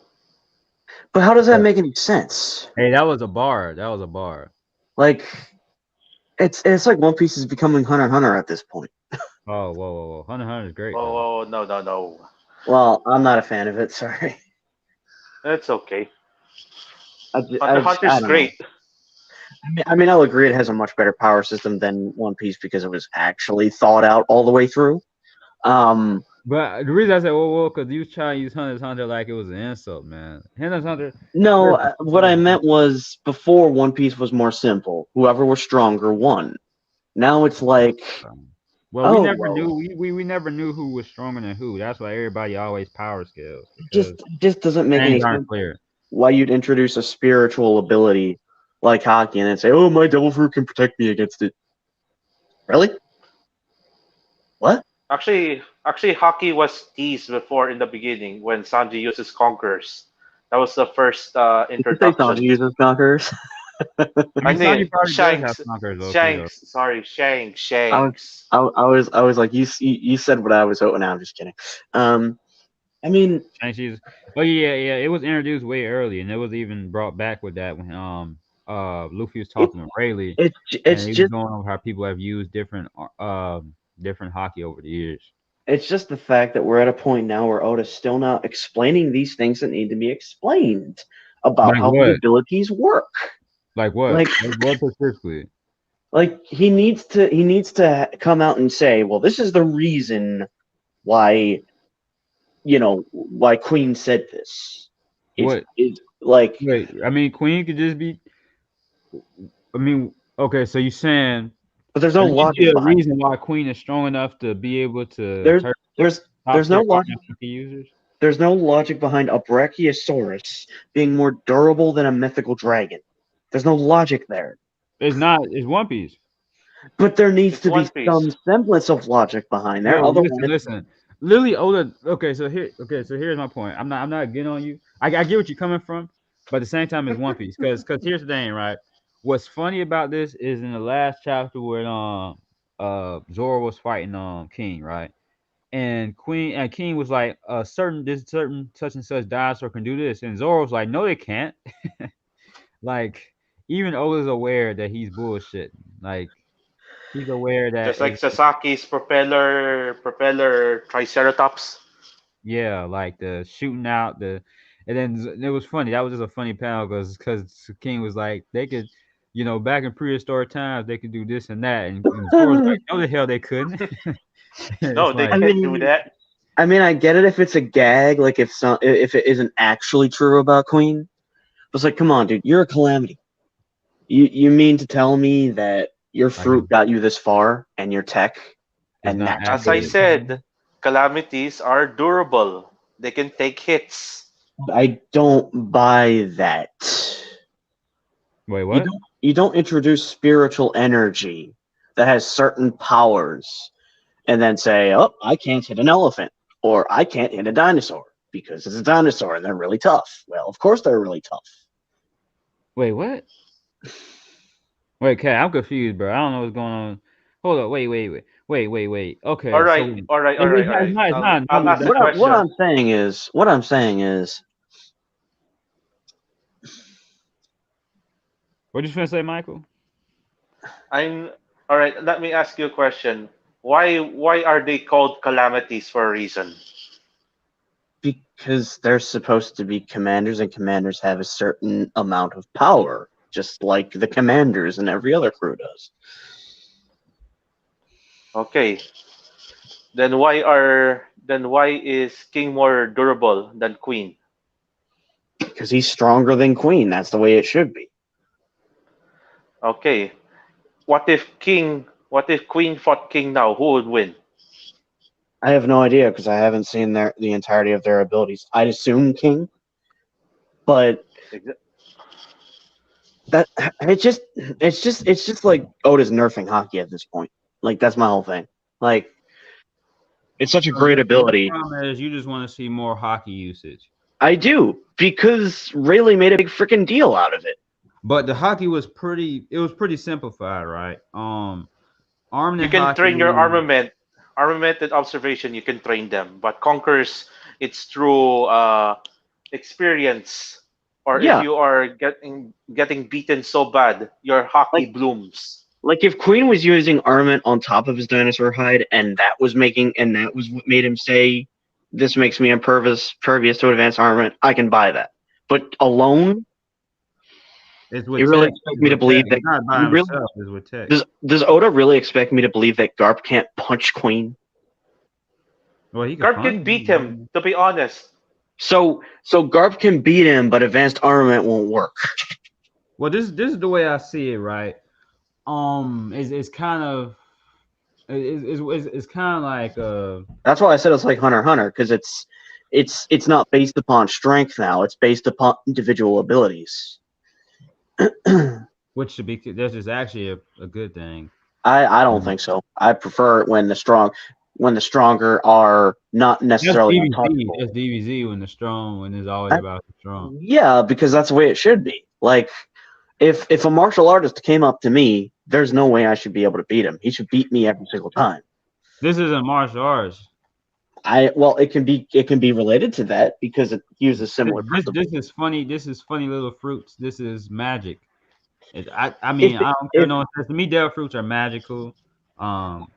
B: But how does that make any sense?
A: Hey, that was a bar. That was a bar.
B: Like it's like One Piece is becoming Hunter x Hunter at this point.
A: Oh, whoa. Hunter is great though.
C: Oh no.
B: Well, I'm not a fan of it. Sorry.
C: That's okay. Hunter
B: I,
C: x Hunter
B: I
C: is
B: don't know.
C: great.
B: I mean, I'll agree it has a much better power system than One Piece because it was actually thought out all the way through.
A: But the reason I said whoa, because you was trying to use Hunter x Hunter like it was an insult, man. Hunter x Hunter.
B: No,
A: First,
B: what I meant was before One Piece was more simple. Whoever was stronger won. Now it's like,
A: well, we
B: oh
A: never
B: well,
A: knew. We never knew who was stronger than who. That's why everybody always power scales
B: just
A: because
B: just doesn't make any
A: things aren't
B: sense.
A: clear.
B: Why you'd introduce a spiritual ability like hockey and then say, "Oh, my devil fruit can protect me against it." Really? What?
C: Actually, hockey was teased before in the beginning when Sanji uses Conquerors. That was the first
B: Did you say Sanji
C: introduction.
B: uses conquerors?
A: I
C: I
A: mean,
C: mean,
A: Sanji probably does have
C: Shanks,
A: knockers low key though.
C: Shanks, sorry,
B: I was,
C: Shanks.
B: I was like, you said what I was hoping. No, I'm just kidding. Um, I mean,
A: Shang-Chi's. Oh yeah. It was introduced way early, and it was even brought back with that when Luffy was
B: it
A: talking to Rayleigh, and
B: it's
A: he was
B: just
A: going over how people have used different hockey over the years.
B: it's just the fact that we're at a point now where Oda's still not explaining these things that need to be explained about
A: Like
B: how the
A: what?
B: abilities work.
A: Like what?
B: Like
A: Like what specifically?
B: he needs to come out and say, well, this is the reason why why Queen said this.
A: What?
B: Is like,
A: Wait, I mean, Queen could just be. I mean, okay, so you saying
B: but there's
A: so
B: no
A: you see
B: logic
A: a
B: behind
A: reason why Queen is strong enough to be able to
B: there's
A: hurt
B: there's
A: top
B: there's no
A: tier
B: logic
A: hockey users?
B: there's no logic behind a Brachiosaurus being more durable than a mythical dragon. There's no logic there.
A: It's not. It's One Piece.
B: But there needs
C: It's
B: to be
C: One Piece.
B: some semblance of logic behind there.
A: Bro,
B: Otherwise,
A: listen. Lily Oda. Okay, so here's my point. I'm not getting on you. I get what you're coming from, but at the same time, it's One Piece. Because here's the thing, right? What's funny about this is in the last chapter where Zoro was fighting King, right? And King was like, this certain such and such dinosaur can do this, and Zoro was like, no, they can't. Like even Oda's aware that he's bullshit. Like he's aware that
C: Just like Sasaki's propeller Triceratops.
A: yeah, like the shooting out the, and then it was funny. That was just a funny panel because King was like they could, back in prehistoric times they could do this and that, and Zoro's like no the hell they couldn't.
C: No,
A: It's
C: they
A: like
B: I
C: can't do
B: mean,
C: that.
B: I get it if it's a gag, like if it isn't actually true about Queen. But it's like, come on, dude, you're a calamity. You mean to tell me that your
A: like
B: fruit got you this far and your tech,
A: it's
B: and
A: not
B: that's
C: As I
A: accurate.
C: said, calamities are durable. They can take hits.
B: I don't buy that.
A: Wait, what?
B: You don't introduce spiritual energy that has certain powers and then say, "Oh, I can't hit an elephant or I can't hit a dinosaur because it's a dinosaur and they're really tough." Well, of course they're really tough.
A: Wait, what? Wait, Kat, I'm confused, bro. I don't know what's going on. Hold up, wait.
C: All
A: Okay, so
C: right, all right, all right, all right.
A: it's not
C: I'll
A: another
C: ask a
B: What
C: question.
B: I'm saying is,
A: what you finna say, Michael?
C: I'm all right. Let me ask you a question. Why are they called calamities for a reason?
B: Because they're supposed to be commanders, and commanders have a certain amount of power, just like the commanders and every other crew does.
C: Okay, then why is King more durable than Queen?
B: Because he's stronger than Queen. That's the way it should be.
C: Okay, what if Queen fought King now? Who would win?
B: I have no idea because I haven't seen the entirety of their abilities. I'd assume King, but
C: Exa-
B: that it's just like Oda's nerfing hockey at this point. Like that's my whole thing. Like it's such a
A: So
B: great
A: your
B: ability.
A: problem is you just want to see more hockey usage.
B: I do because Rayleigh made a big freaking deal out of it.
A: But the hockey was pretty. It was pretty simplified, right? Armed
C: You
A: and
C: can train your
A: hockey.
C: armament and observation. You can train them, but conquers it's through experience. Or if
B: Yeah,
C: you are getting beaten so bad, your hockey
B: like
C: blooms.
B: like if Queen was using armament on top of his dinosaur hide, and that was what made him say, "This makes me impervious to advanced armament," I can buy that. But alone,
A: It's
B: you
A: with
B: really
A: tech.
B: expect
A: It's
B: me to
A: with tech.
B: believe that
A: It's not by
B: you really
A: himself. It's with tech.
B: does Oda really expect me to believe that Garp can't punch Queen?
A: Well, he could
C: Garp
A: punch
C: can beat him.
A: him.
C: To be honest,
B: So Garp can beat him, but advanced armament won't work.
A: Well, this is the way I see it, right? It's kind of it's kind of like
B: That's why I said it's like Hunter x Hunter because it's not based upon strength now. It's based upon individual abilities.
A: which should be this is actually a good thing.
B: I don't think so. I prefer it when the stronger are not
A: That's
B: necessarily
A: DBZ.
B: untouchable.
A: That's DBZ when the strong when it's always
B: I,
A: about the strong.
B: yeah, because that's the way it should be. Like if a martial artist came up to me, there's no way I should be able to beat him. He should beat me every single time.
A: This isn't martial arts.
B: It can be related to that because it uses similar
A: This
B: principles.
A: is funny. This is funny little fruits. This is magic. I
B: If
A: mean I don't care
B: if
A: no to me devil fruits are magical.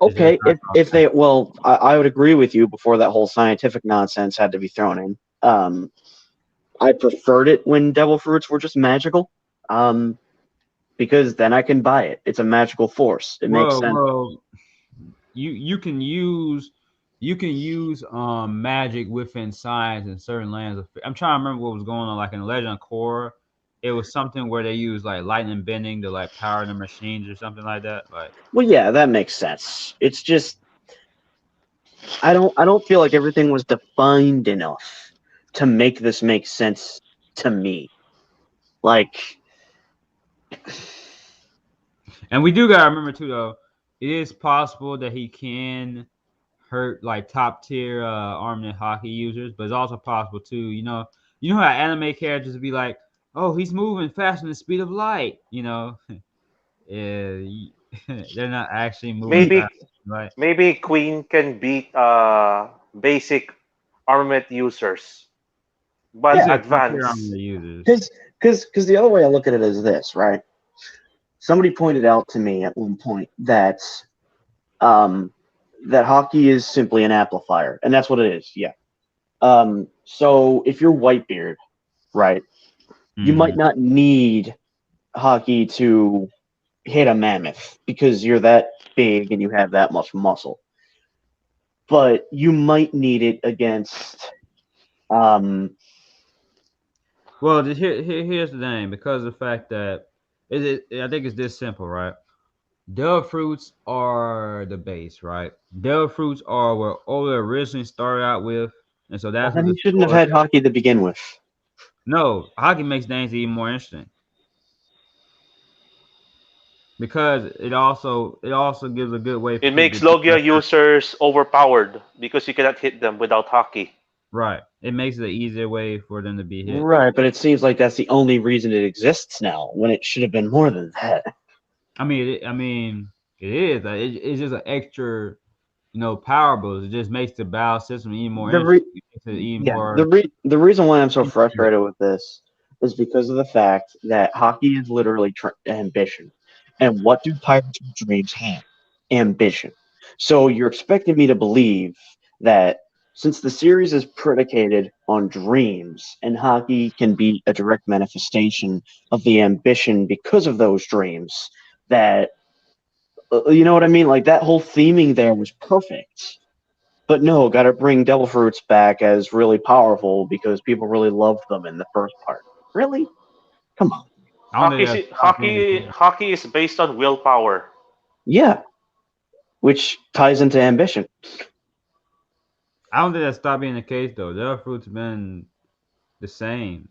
A: It's just
B: okay, if they well, I would agree with you before that whole scientific nonsense had to be thrown in. I preferred it when devil fruits were just magical. Um, because then I can buy it. It's a magical force. It makes sense.
A: well you you can use magic within science in certain lands. I'm trying to remember what was going on. Like in Legend of Korra, it was something where they used like lightning bending to like power the machines or something like that. Like
B: Well, yeah, that makes sense. It's just I don't feel like everything was defined enough to make this make sense to me. Like
A: and we do gotta remember too though, it is possible that he can hurt like top tier armed and hockey users, but it's also possible too. You know how anime characters be like, "Oh, he's moving faster than the speed of light." Yeah, they're not actually moving
C: maybe
A: fast, right?
C: maybe Queen can beat basic armament users,
A: He
C: but
B: yeah,
A: said top tier
C: advanced.
A: armor users.
B: because the other way I look at it is this, right? Somebody pointed out to me at one point um that hockey is simply an amplifier, and that's what it is. Yeah. So if you're Whitebeard, right, you
A: Hmm.
B: might not need hockey to hit a mammoth because you're that big and you have that much muscle. But you might need it against um
A: Well, here's the thing. Because of the fact that I think it's this simple, right? Dove fruits are the base, right? Dove fruits are what Ola originally started out with, and so
B: well
A: that's what
B: then
A: the
B: he shouldn't have
A: story.
B: had hockey to begin with.
A: No, hockey makes things even more interesting because it also gives a good way for
C: It
A: people to
C: makes
A: beat
C: Logia
A: their
C: users overpowered because you cannot hit them without hockey.
A: right. It makes it an easier way for them to be hit.
B: Right, but it seems like that's the only reason it exists now, when it should have been more than that.
A: I mean, it is. It's just an extra, power boost. It just makes the battle system even more
B: The
A: interesting.
B: re-
A: It makes it even
B: yeah,
A: more.
B: the reason why I'm so frustrated with this is because of the fact that hockey is literally ambition. And what do Pirates of Dreams have? Ambition. So you're expecting me to believe that since the series is predicated on dreams and hockey can be a direct manifestation of the ambition because of those dreams, that you know what I mean? Like that whole theming there was perfect. But no, got to bring Devil Fruits back as really powerful because people really loved them in the first part. Really? Come on.
A: I don't think that's stop being the case.
C: Hockey is based on willpower.
B: Yeah, which ties into ambition.
A: I don't think that stopped being the case though. Their fruit's been the same.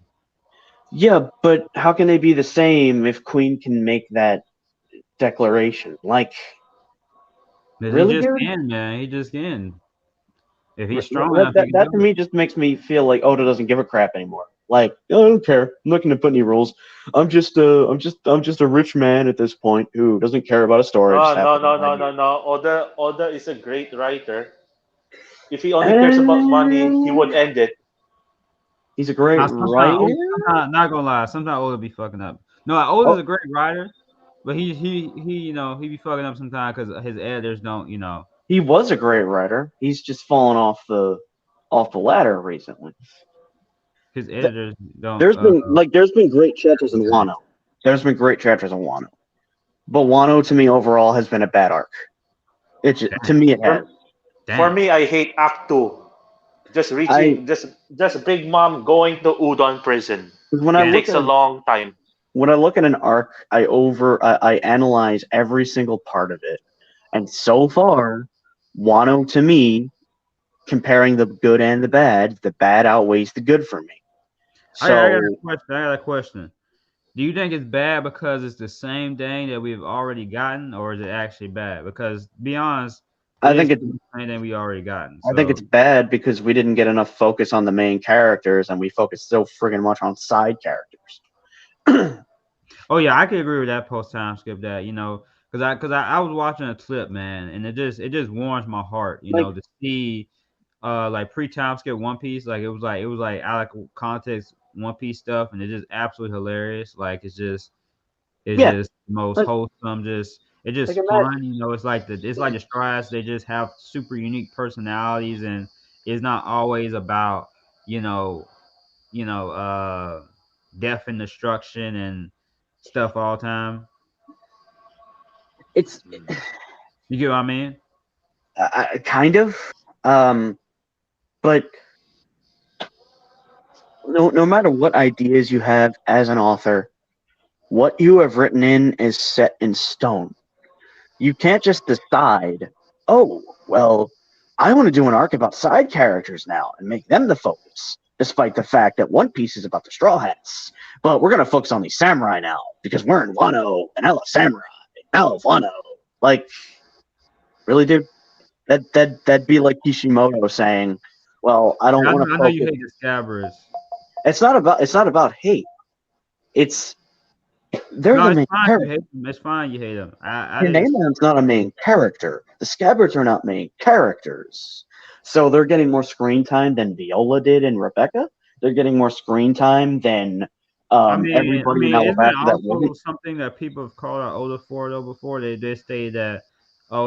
B: Yeah, but how can they be the same if Queen can make that declaration? Like,
A: But he
B: really,
A: just
B: dude?
A: can, man. He just can. If he's strong
B: That,
A: enough, he
B: that,
A: can
B: that
A: do
B: to
A: it.
B: me just makes me feel like Oda doesn't give a crap anymore. Like, "Oh, I don't care. I'm not going to put any rules. I'm just a rich man at this point who doesn't care about a story. I just
C: No,
B: have
C: no,
B: to
C: no,
B: write
C: no,
B: my
C: no, no. Oda is a great writer. If he only cares about money, he
B: idea.
C: would end it.
B: He's a great
A: Now,
B: writer.
A: sometimes, not gonna lie, sometimes Oda be fucking up. No, like, Oda's
B: Oh,
A: a great writer, but he be fucking up sometimes because his editors don't,
B: he was a great writer. He's just fallen off the ladder recently.
A: his editors don't.
B: There's been great chapters in Wano. There's been great chapters in Wano, but Wano to me overall has been a bad arc. To
A: Damn,
B: me it has.
C: For, for
A: damn.
C: me, I hate Act 2. Just
B: I
C: reaching, just Big Mom going to Udon prison.
B: when I
C: It
A: Damn.
B: look
C: takes
B: at
C: a long time.
B: an arc, I analyze every single part of it, and so far, Wano to me, comparing the good and the bad outweighs the good for me.
A: I got a
B: So
A: question. I got a question. Do you think it's bad because it's the same thing that we've already gotten, or is it actually bad? Because to be honest, it
B: I
A: is
B: think it's
A: the same thing we already gotten.
B: I think
A: So,
B: it's bad because we didn't get enough focus on the main characters and we focused so friggin' much on side characters.
A: oh yeah, I could agree with that post time skip. That because I was watching a clip, man, and it just warms my heart,
B: Like,
A: to see like pre time skip One Piece, like it was like out of context One Piece stuff, and it's just absolutely hilarious. Like it's
B: yeah,
A: just the most
B: like,
A: wholesome, it's
B: like
A: just
B: imagine,
A: fun. It's like the Strides. They just have super unique personalities, and it's not always about you know you know death and destruction and stuff all the time.
B: it's
A: You get what I mean?
B: kind of, um, but no matter what ideas you have as an author, what you have written in is set in stone. You can't just decide, oh, well, I want to do an arc about side characters now and make them the focus, despite the fact that One Piece is about the Straw Hats. But we're going to focus on these samurai now because we're in Wano and I love samurai. I love Wano. Like, really, dude? That'd be like Kishimoto saying, well, I don't
A: Yeah,
B: want to
A: I know you
B: focus.
A: hate the Scabbers.
B: It's not about hate. It's they're
A: No,
B: the
A: it's
B: main
A: fine. You
B: character.
A: hate them. It's fine. You hate them. I just
B: Nemon's not a main character. The Scabbards are not main characters. So they're getting more screen time than Viola did in Rebecca. They're getting more screen time than everybody in
A: isn't it
B: Alabasta that
A: also
B: wasn't.
A: something that people have called out Oda for though before? They stated that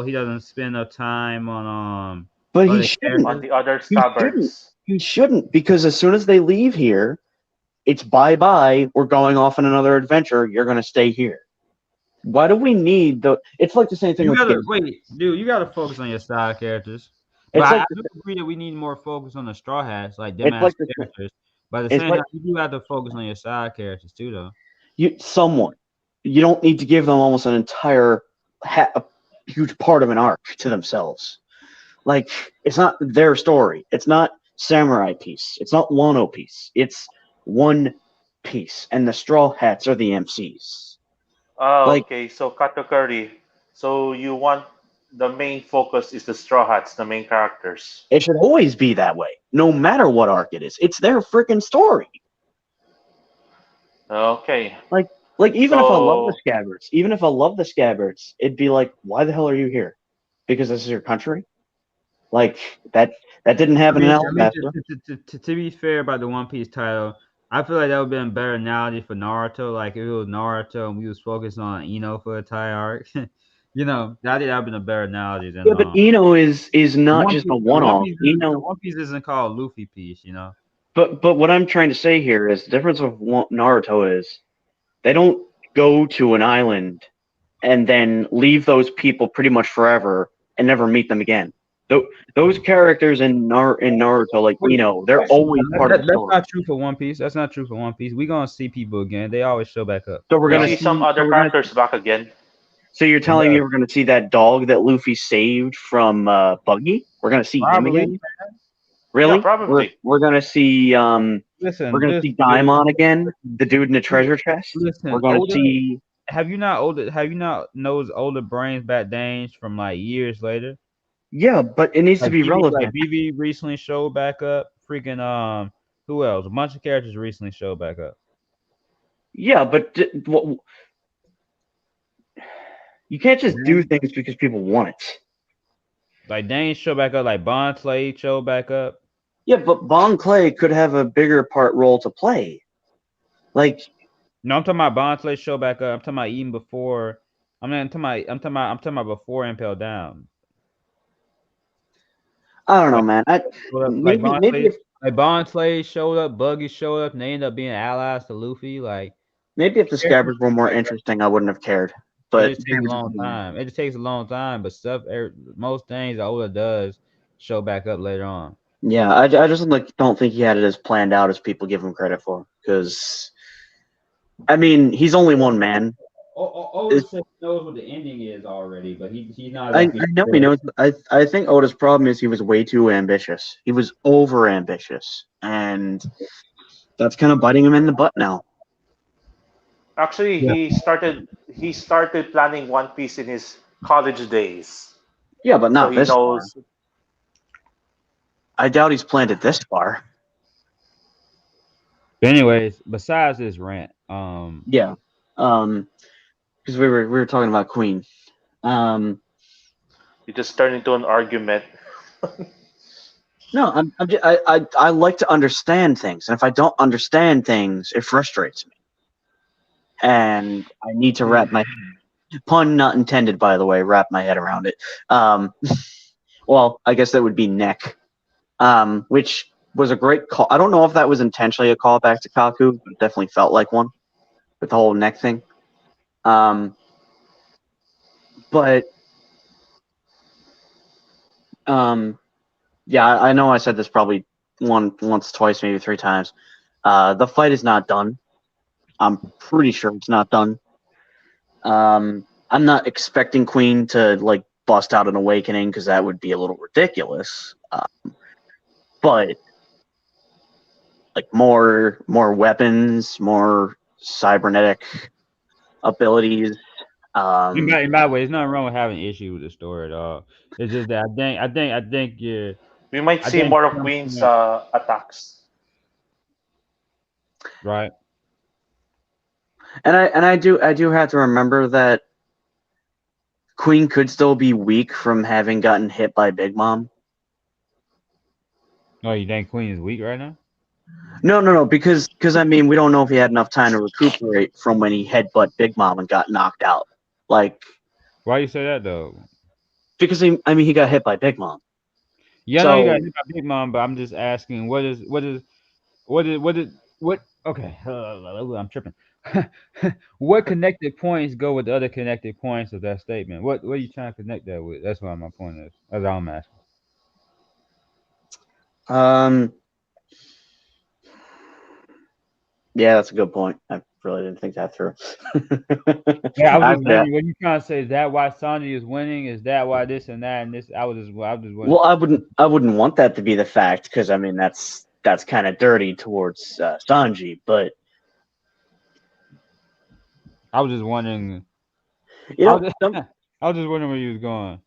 A: he doesn't spend enough time on
B: But he
A: other
B: shouldn't.
C: On
A: characters.
C: the other
B: He shouldn't.
C: stubborns.
B: He shouldn't because as soon as they leave here, it's bye bye. We're going off on another adventure. You're going to stay here. Why do we need the? It's like the same thing
A: You
B: with
A: gotta
B: Giz.
A: wait, dude. You gotta focus on your side characters. But
B: It's
A: I
B: like
A: do agree that we need more focus on the Straw Hats, like them
B: it's
A: as
B: like the,
A: characters. But at the
B: it's
A: same
B: like
A: time, you do have to focus on your side characters too, though.
B: somewhat. You don't need to give them almost an entire a huge part of an arc to themselves. Like it's not their story. It's not Samurai Piece. It's not Wano Piece. It's One Piece, and the Straw Hats are the MCs.
C: Oh,
B: Like
C: okay. So category. So you want the main focus is the Straw Hats, the main characters.
B: it should always be that way, no matter what arc it is. It's their freaking story.
C: Okay.
B: Like like even if I love the
C: So
B: Scabbards, it'd be like, why the hell are you here? Because this is your country. Like that that didn't
A: I
B: happen in
A: mean, I mean,
B: Alabasta.
A: to be fair about the One Piece title, I feel like that would have been a better analogy for Naruto. Like if it was Naruto and we was focused on Ino for the entire arc, You know, I think that would have been a better analogy than
B: Yeah, but Ino is not
A: One
B: just a
A: Piece.
B: one-off. Ino,
A: One Piece isn't called Luffy Piece. You know.
B: but what I'm trying to say here is the difference of Naruto is they don't go to an island and then leave those people pretty much forever and never meet them again. Those characters in Naruto, like they're always part of the
A: That's
B: story.
A: not true for One Piece. That's not true for One Piece. We gonna see people again. They always show back up.
B: So we're
C: We
A: They
B: gonna
C: see
A: always,
C: some
B: see.
C: other characters back again.
B: So you're telling
A: yeah,
B: me we're gonna see that dog that Luffy saved from Buggy? We're gonna see him
A: probably.
B: again?
C: Yeah,
B: Really?
C: probably.
B: We're gonna see we're
A: Listen,
B: gonna see Daimon again, the dude in the treasure chest. We're
A: listen.
B: gonna see.
A: Have you not older? Have you not knows older brains back Danes from like years later?
B: Yeah, but it needs to be
A: Like
B: relevant.
A: BB recently showed back up. Freaking who else? A bunch of characters recently showed back up.
B: Yeah, but you can't just do things because people want it.
A: Like Danes show back up. Like Bond Slade showed back up.
B: Yeah, but Bon Clay could have a bigger part role to play. Like,
A: No, I'm talking about Bond Slade show back up. I'm talking about even before. I'm talking about before Impel Down.
B: I don't know,
A: Like,
B: man.
A: like
B: Maybe maybe if
A: Bond Slade showed up, Buggy showed up, and they ended up being allies to Luffy. Like
B: maybe if the Scabbards were more interesting, I wouldn't have cared.
A: it
B: But
A: just takes a long time. It just takes a long time, but most things Oda does show back up later on.
B: yeah, I just don't think he had it as planned out as people give him credit for. Because I mean, he's only one man.
A: Oda knows what the ending is already, but he's not
B: I
A: exactly
B: know he
A: sure.
B: knows. I think Oda's problem is he was way too ambitious. He was over ambitious, and that's kind of biting him in the butt now.
C: Actually,
A: Yeah.
C: he started planning One Piece in his college days,
B: Yeah, but
C: so
B: not
C: he
B: this far.
C: knows.
B: I doubt he's planned it this far.
A: But anyways, besides this rant,
B: Yeah, because we were talking about Queen. Um,
C: He just turned into an argument.
B: no, I like to understand things, and if I don't understand things, it frustrates me, and I need to wrap my pun not intended, by the way, wrap my head around it. Well, I guess that would be neck, which was a great call. I don't know if that was intentionally a callback to Kaku, but it definitely felt like one with the whole neck thing. But yeah, I know I said this probably once, twice, maybe three times. The fight is not done. I'm pretty sure it's not done. I'm not expecting Queen to like bust out an awakening because that would be a little ridiculous. But like more weapons, more cybernetic abilities.
A: in my way, there's nothing wrong with having issues with the story at all. It's just that I think yeah,
C: We might
A: I
C: see
A: think
C: more of Queen's attacks.
A: right.
B: And I do have to remember that Queen could still be weak from having gotten hit by Big Mom.
A: Oh, you think Queen is weak right now?
B: No, because I mean we don't know if he had enough time to recuperate from when he headbutt Big Mom and got knocked out. Like
A: Why you say that though?
B: because he got hit by Big Mom.
A: Yeah, I know you
B: So
A: got hit by Big Mom, but I'm just asking, what? Okay, I'm tripping. What connected points go with the other connected points of that statement? What are you trying to connect that with? That's what my point is. That's all I'm asking.
B: yeah, that's a good point. I really didn't think that through.
A: Yeah, I was just
B: Yeah.
A: wondering what you trying to say. Is that why Sanji is winning? Is that why this and that and this? I was just wondering.
B: Well, I wouldn't want that to be the fact because I mean that's kind of dirty towards Sanji, but
A: I was just wondering.
B: you
A: I
B: know,
A: was just, I was just wondering where you was going.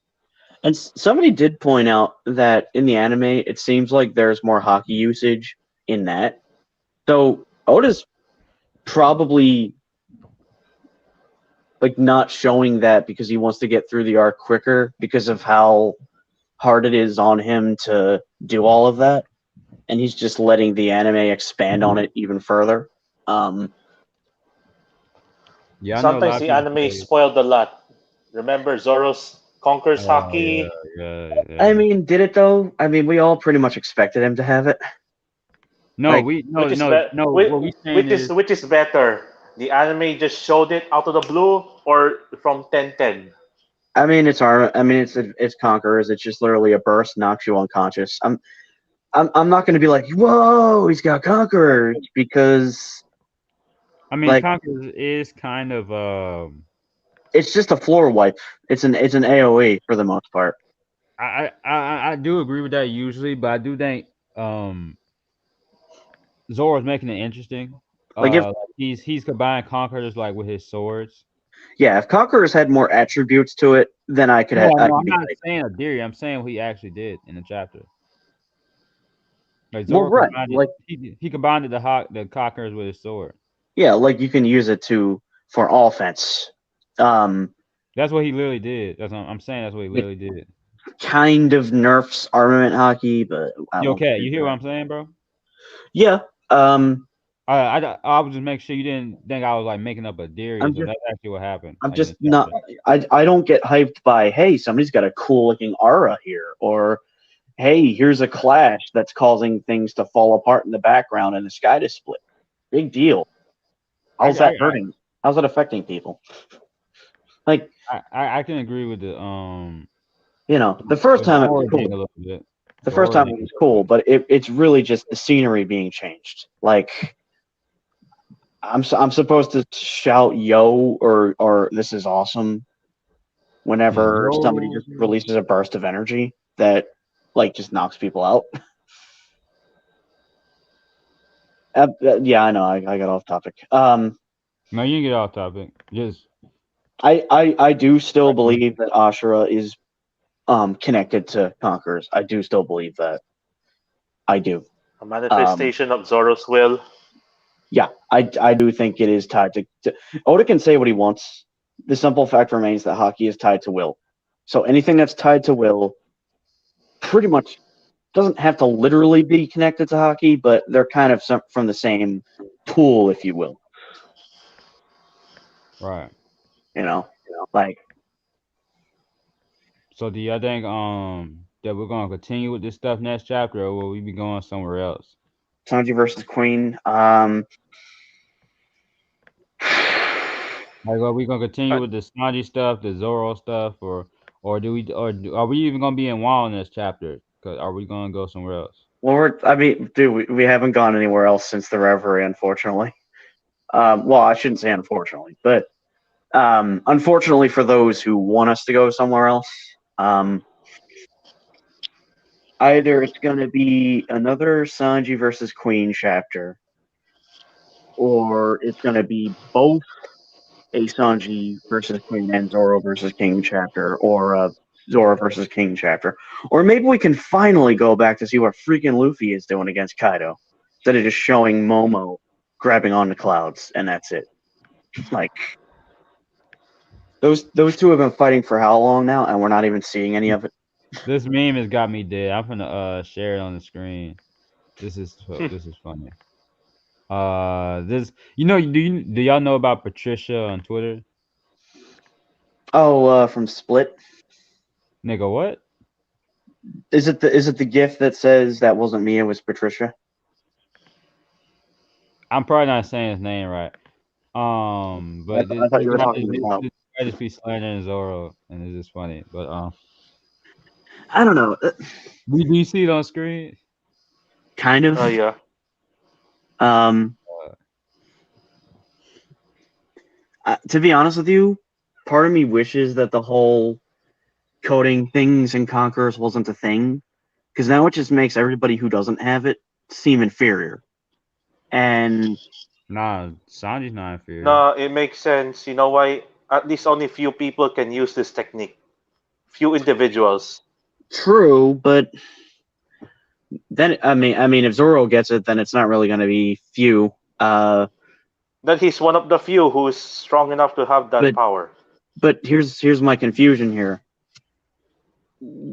B: and somebody did point out that in the anime, it seems like there's more hockey usage in that. So Oda's probably like not showing that because he wants to get through the arc quicker because of how hard it is on him to do all of that, and he's just letting the anime expand on it even further.
A: Yeah, I know a
C: Sometimes
A: lot of
C: the
A: people
C: anime
A: say.
C: spoiled a lot. Remember Zoros conquers
A: Oh
C: Haki.
B: I
A: yeah.
B: mean, did it though? I mean, we all pretty much expected him to have it.
A: No,
B: Like,
A: we
C: Which
A: no
C: is
A: no
C: be-
A: no.
C: which,
A: What we saying
C: which is
A: is,
C: which is better? The anime just showed it out of the blue, or from 1010?
B: I mean, it's our. I mean, it's conquerors. It's just literally a burst, knocks you unconscious. I'm not going to be like, whoa, he's got conquerors because
A: I mean,
B: like
A: Conquerors is kind of
B: it's just a floor wipe. It's an AOE for the most part.
A: I do agree with that usually, but I do think Zoro's making it interesting.
B: Like if
A: Like he's combined Conquerors like with his swords.
B: yeah, if conquerors had more attributes to it, then
A: No,
B: I
A: no,
B: could
A: I'm
B: be
A: not
B: like,
A: saying a theory. I'm saying what he actually did in the chapter. Like
B: well,
A: Zoro
B: right,
A: combined it.
B: like
A: He combined the Conquerors with his sword.
B: yeah, like you can use it for offense. Um,
A: That's what he literally did. I'm saying. That's what he
B: it
A: literally did.
B: kind of nerfs armament hockey, but I
A: You
B: won't
A: okay?
B: get
A: You
B: into
A: hear what
B: that.
A: I'm saying, bro?
B: Yeah.
A: I would just make sure you didn't think I was like making up a theory.
B: I'm
A: So
B: just
A: that's actually what happened,
B: I'm
A: like in
B: just
A: the
B: not.
A: chapter.
B: I don't get hyped by hey, somebody's got a cool looking aura here, or hey, here's a clash that's causing things to fall apart in the background and the sky to split. Big deal.
A: I
B: How's that
A: I
B: hurting? How's that affecting people? Like,
A: I can agree with
B: the first
A: the
B: time it was
A: origin
B: cool.
A: a little bit.
B: The
A: The
B: first time
A: origin
B: it
A: a
B: was
A: little
B: cool,
A: bit.
B: but it's really just the scenery being changed. Like, I'm supposed to shout yo or this is awesome whenever somebody
A: Yo,
B: just releases a burst of energy that like just knocks people out. Yeah, I know. I got off topic.
A: no, you can get off topic. Just
B: I do still believe that Ashura is connected to Conquerors. I do still believe that. I do.
C: A
B: Um,
C: manifestation of Zoro's will.
B: yeah, I do think it is tied to Oda can say what he wants. The simple fact remains that hockey is tied to will. So anything that's tied to will pretty much doesn't have to literally be connected to hockey, but they're kind of from the same pool, if you will.
A: right.
B: You know, like
A: So do y'all think that we're gonna continue with this stuff next chapter, or will we be going somewhere else?
B: Sanji versus Queen.
A: Like, are we gonna continue
C: But
A: with the Sanji stuff, the Zoro stuff, are we even gonna be in WoW in this chapter? Cause are we gonna go somewhere else?
B: Well, I mean, dude, we haven't gone anywhere else since the Reverie, unfortunately. Well, I shouldn't say unfortunately, but unfortunately for those who want us to go somewhere else, either it's going to be another Sanji versus Queen chapter, or it's going to be both a Sanji versus Queen and Zoro versus King chapter, or a Zoro versus King chapter. Or maybe we can finally go back to see what freaking Luffy is doing against Kaido, instead of just showing Momo grabbing onto clouds, and that's it. Like, those two have been fighting for how long now, and we're not even seeing any of it.
A: This meme has got me dead. I'm gonna share it on the screen. This is
C: hmm,
A: this is funny. This do y'all know about Patricia on Twitter?
B: Oh, from Split.
A: Nigga, what?
B: Is it the GIF that says that wasn't me, it was Patricia?
A: I'm probably not saying his name right. But
B: I thought you were talking about.
A: this guy just be slandering Zoro, and it's just funny. But
B: I don't know.
A: do you see it on screen?
B: Kind of.
C: oh yeah.
B: Um, to be honest with you, part of me wishes that the whole coding things in Conquerors wasn't a thing, because now it just makes everybody who doesn't have it seem inferior. And
A: Nah, Sanji's not inferior.
C: No, it makes sense. You know why? At least only few people can use this technique. Few individuals.
B: true, but then I mean, if Zoro gets it, then it's not really going to be few.
C: That he's one of the few who is strong enough to have that
B: But
C: power.
B: here's my confusion here.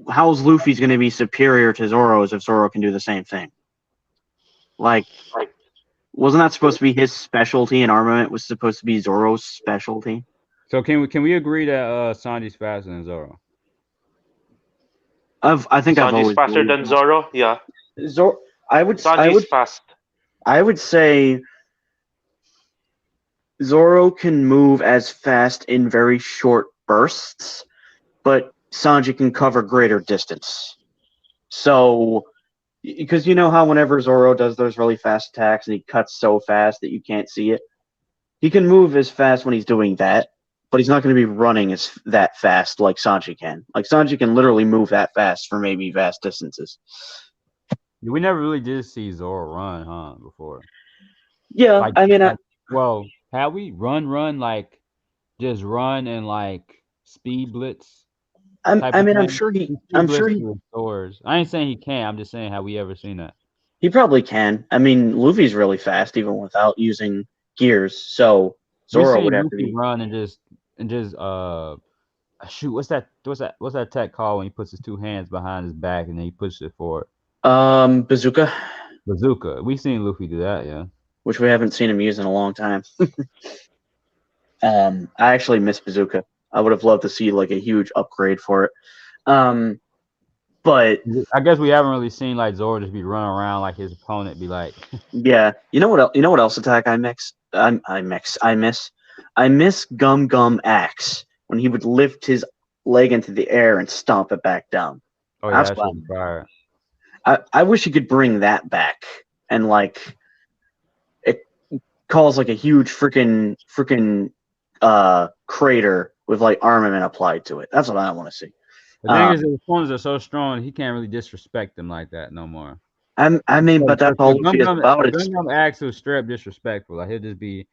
B: How's Luffy's going to be superior to Zoro's if Zoro can do the same thing? Like, wasn't that supposed to be his specialty, and armament was supposed to be Zoro's specialty?
A: So can we agree that Sanji's faster than Zoro?
B: I think I've
C: Sanji's
B: always
C: faster
B: believed
C: than Zoro. Yeah,
B: that. Zoro.
C: Sanji's fast.
B: I would say Zoro can move as fast in very short bursts, but Sanji can cover greater distance. So, because you know how whenever Zoro does those really fast attacks and he cuts so fast that you can't see it, he can move as fast when he's doing that, but he's not going to be running as that fast like Sanji can. Like Sanji can literally move that fast for maybe vast distances.
A: We never really did see Zoro run, huh? Before,
B: Yeah,
A: like,
B: I mean,
A: well, had we run like just run and like speed blitz type of
B: I'm
A: thing?
B: sure
A: He speed
B: I'm
A: blitz
B: sure
A: through stores. I ain't saying he can't. I'm just saying, have we ever seen that?
B: he probably can. I mean, Luffy's really fast even without using gears, so
A: We
B: Zoro would
A: seen
B: have to
A: Luffy
B: be.
A: run and just shoot. What's that tech called when he puts his two hands behind his back and then he pushes it forward?
B: Bazooka,
A: Bazooka. We seen Luffy do that, yeah.
B: which we haven't seen him use in a long time. I actually miss Bazooka. I would have loved to see like a huge upgrade for it. But
A: I guess we haven't really seen like Zoro just be running around like his opponent be like,
B: yeah, you know what? You know what else attack I mix? I mix. I miss. I miss Gum Gum Axe when he would lift his leg into the air and stomp it back down.
A: oh yeah,
B: That's
A: that
B: what
A: should be fire.
B: I wish he could bring that back and like it calls like a huge freaking crater with like armament applied to it. That's what I want to see.
A: The thing is, his opponents are so strong, he can't really disrespect them like that no more.
B: I mean, but that's all
A: The
B: Luffy is about. It's
A: Gum Gum acts was straight up disrespectful. Like he'll just be,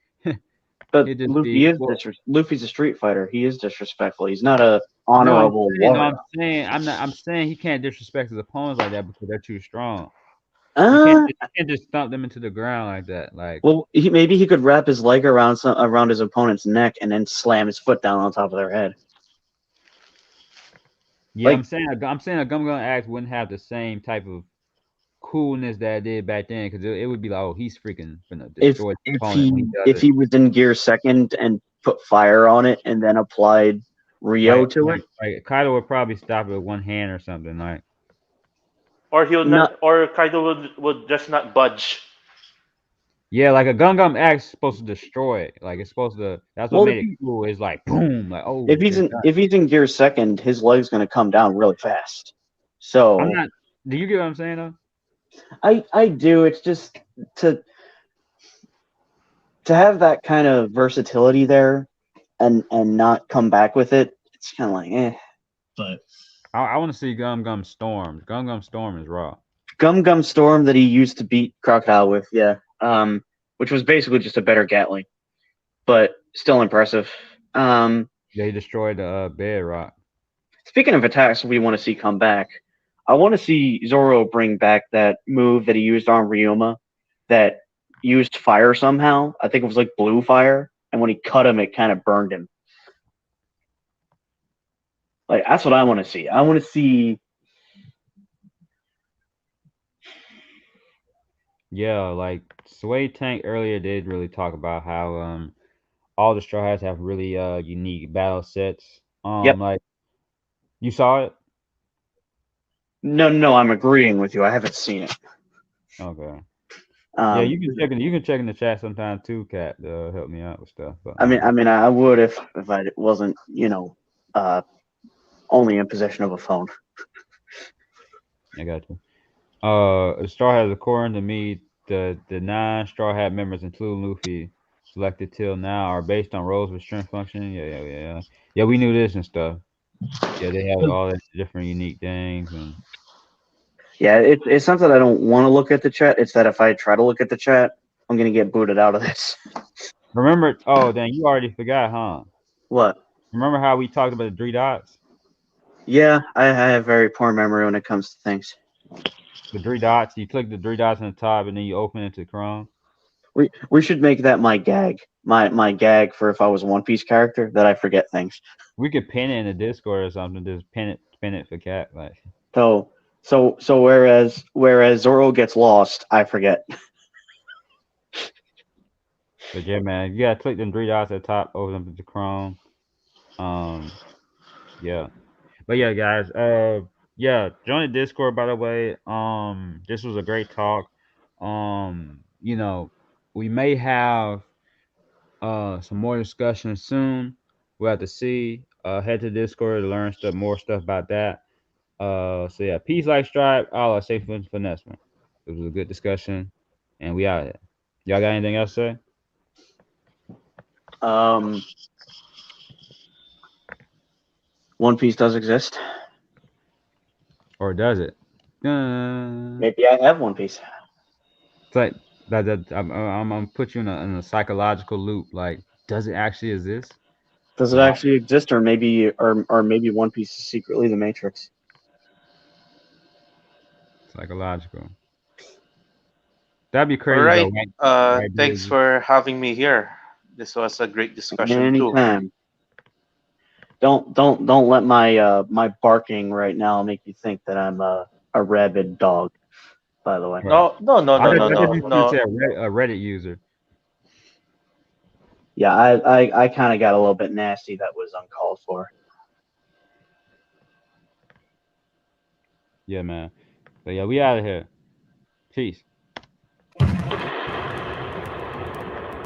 B: but
A: he'll just
B: Luffy
A: be.
B: is
A: Well,
B: Luffy's a street fighter. He is disrespectful. He's not a
A: no, I'm
B: honorable
A: saying, no,
B: warrior.
A: I'm saying he can't disrespect his opponents like that because they're too strong.
B: Uh,
A: You can't just stomp them into the ground like that. Like,
B: well, maybe he could wrap his leg around his opponent's neck and then slam his foot down on top of their head.
A: yeah,
B: Like,
A: I'm saying a Gum Gum axe wouldn't have the same type of coolness that it did back then because it would be like, oh, he's freaking gonna destroy the opponent when he does
B: if
A: it.
B: he was in gear second and put fire on it and then applied Rio
A: Like,
B: to it,
A: Kaido would probably stop it with one hand or something. Like,
C: Or he'll
B: not
C: not. Or Kaido would just not budge.
A: yeah, like a Gum Gum axe is supposed to destroy it. Like, it's supposed to. That's what
B: well
A: made it cool. It's like boom, like oh, it's done.
B: if he's in gear second, his leg's gonna come down really fast.
A: I'm
B: So
A: not. Do you get what I'm saying though?
B: I do. It's just to have that kind of versatility there and not come back with it. It's kind of like But
A: I want to see Gum Gum Storm. Gum Gum Storm is raw.
B: Gum Gum Storm that he used to beat Crocodile with, yeah. Which was basically just a better Gatling, but still impressive.
A: Yeah, he destroyed the bedrock.
B: Speaking of attacks we want to see come back, I want to see Zoro bring back that move that he used on Ryuma that used fire somehow. I think it was like blue fire, and when he cut him, it kind of burned him. Like that's what I want to see. I want to see.
A: Yeah, like Sway Tank earlier did really talk about how all the Straw Hats have really unique battle sets.
B: Yep.
A: Like you saw it?
B: No, I'm agreeing with you. I haven't seen it.
A: Okay. Yeah, you can check in the chat sometime too, Cat, to help me out with stuff. But
B: I would if I wasn't, only in possession of a phone.
A: I got you. Straw Hats, according to me, the 9 Straw Hat members, including Luffy, selected till now, are based on roles with strength function. Yeah. Yeah, we knew this and stuff. Yeah, they have all the different unique things and.
B: Yeah, it's not that I don't want to look at the chat. It's that if I try to look at the chat, I'm gonna get booted out of this.
A: Remember? Oh, then you already forgot, huh?
B: What?
A: Remember how we talked about the 3 dots?
B: Yeah, I have very poor memory when it comes to things.
A: The 3 dots. You click the 3 dots on the top, and then you open it to Chrome.
B: We should make that my gag. My gag for if I was a One Piece character that I forget things.
A: We could pin it in the Discord or something. Just pin it for Cat. Like.
B: So whereas Zoro gets lost, I forget.
A: But yeah, man, you gotta click them 3 dots at the top, open up to Chrome, Um, yeah. But yeah, guys. Yeah. Join the Discord, by the way. This was a great talk. You know, we may have some more discussion soon. We'll have to see. Head to Discord to learn more stuff about that. So yeah, peace like stripe. All our safe and finesse, man. It was a good discussion, and we out here. Y'all got anything else to say?
B: Um, One Piece does exist.
A: Or does it?
B: Maybe I have One Piece.
A: It's like that. I'm gonna put you in a psychological loop. Like, does it actually exist?
B: Does it
A: Why?
B: actually exist, or maybe One Piece is secretly the Matrix?
A: Psychological. That'd be
C: All
A: crazy though,
C: right.
A: right? Right,
C: Thanks
A: dude?
C: for having me here. This was a great discussion too.
B: Anytime. Don't let my barking right now make you think that I'm a rabid dog. By the way.
A: Right.
C: No, no, no,
A: I
C: no,
A: just,
C: no,
A: I just
C: no,
A: need you to say
C: no.
A: a Reddit user.
B: Yeah, I kind of got a little bit nasty. That was uncalled for.
A: Yeah, man. But yeah, we out of here. Peace.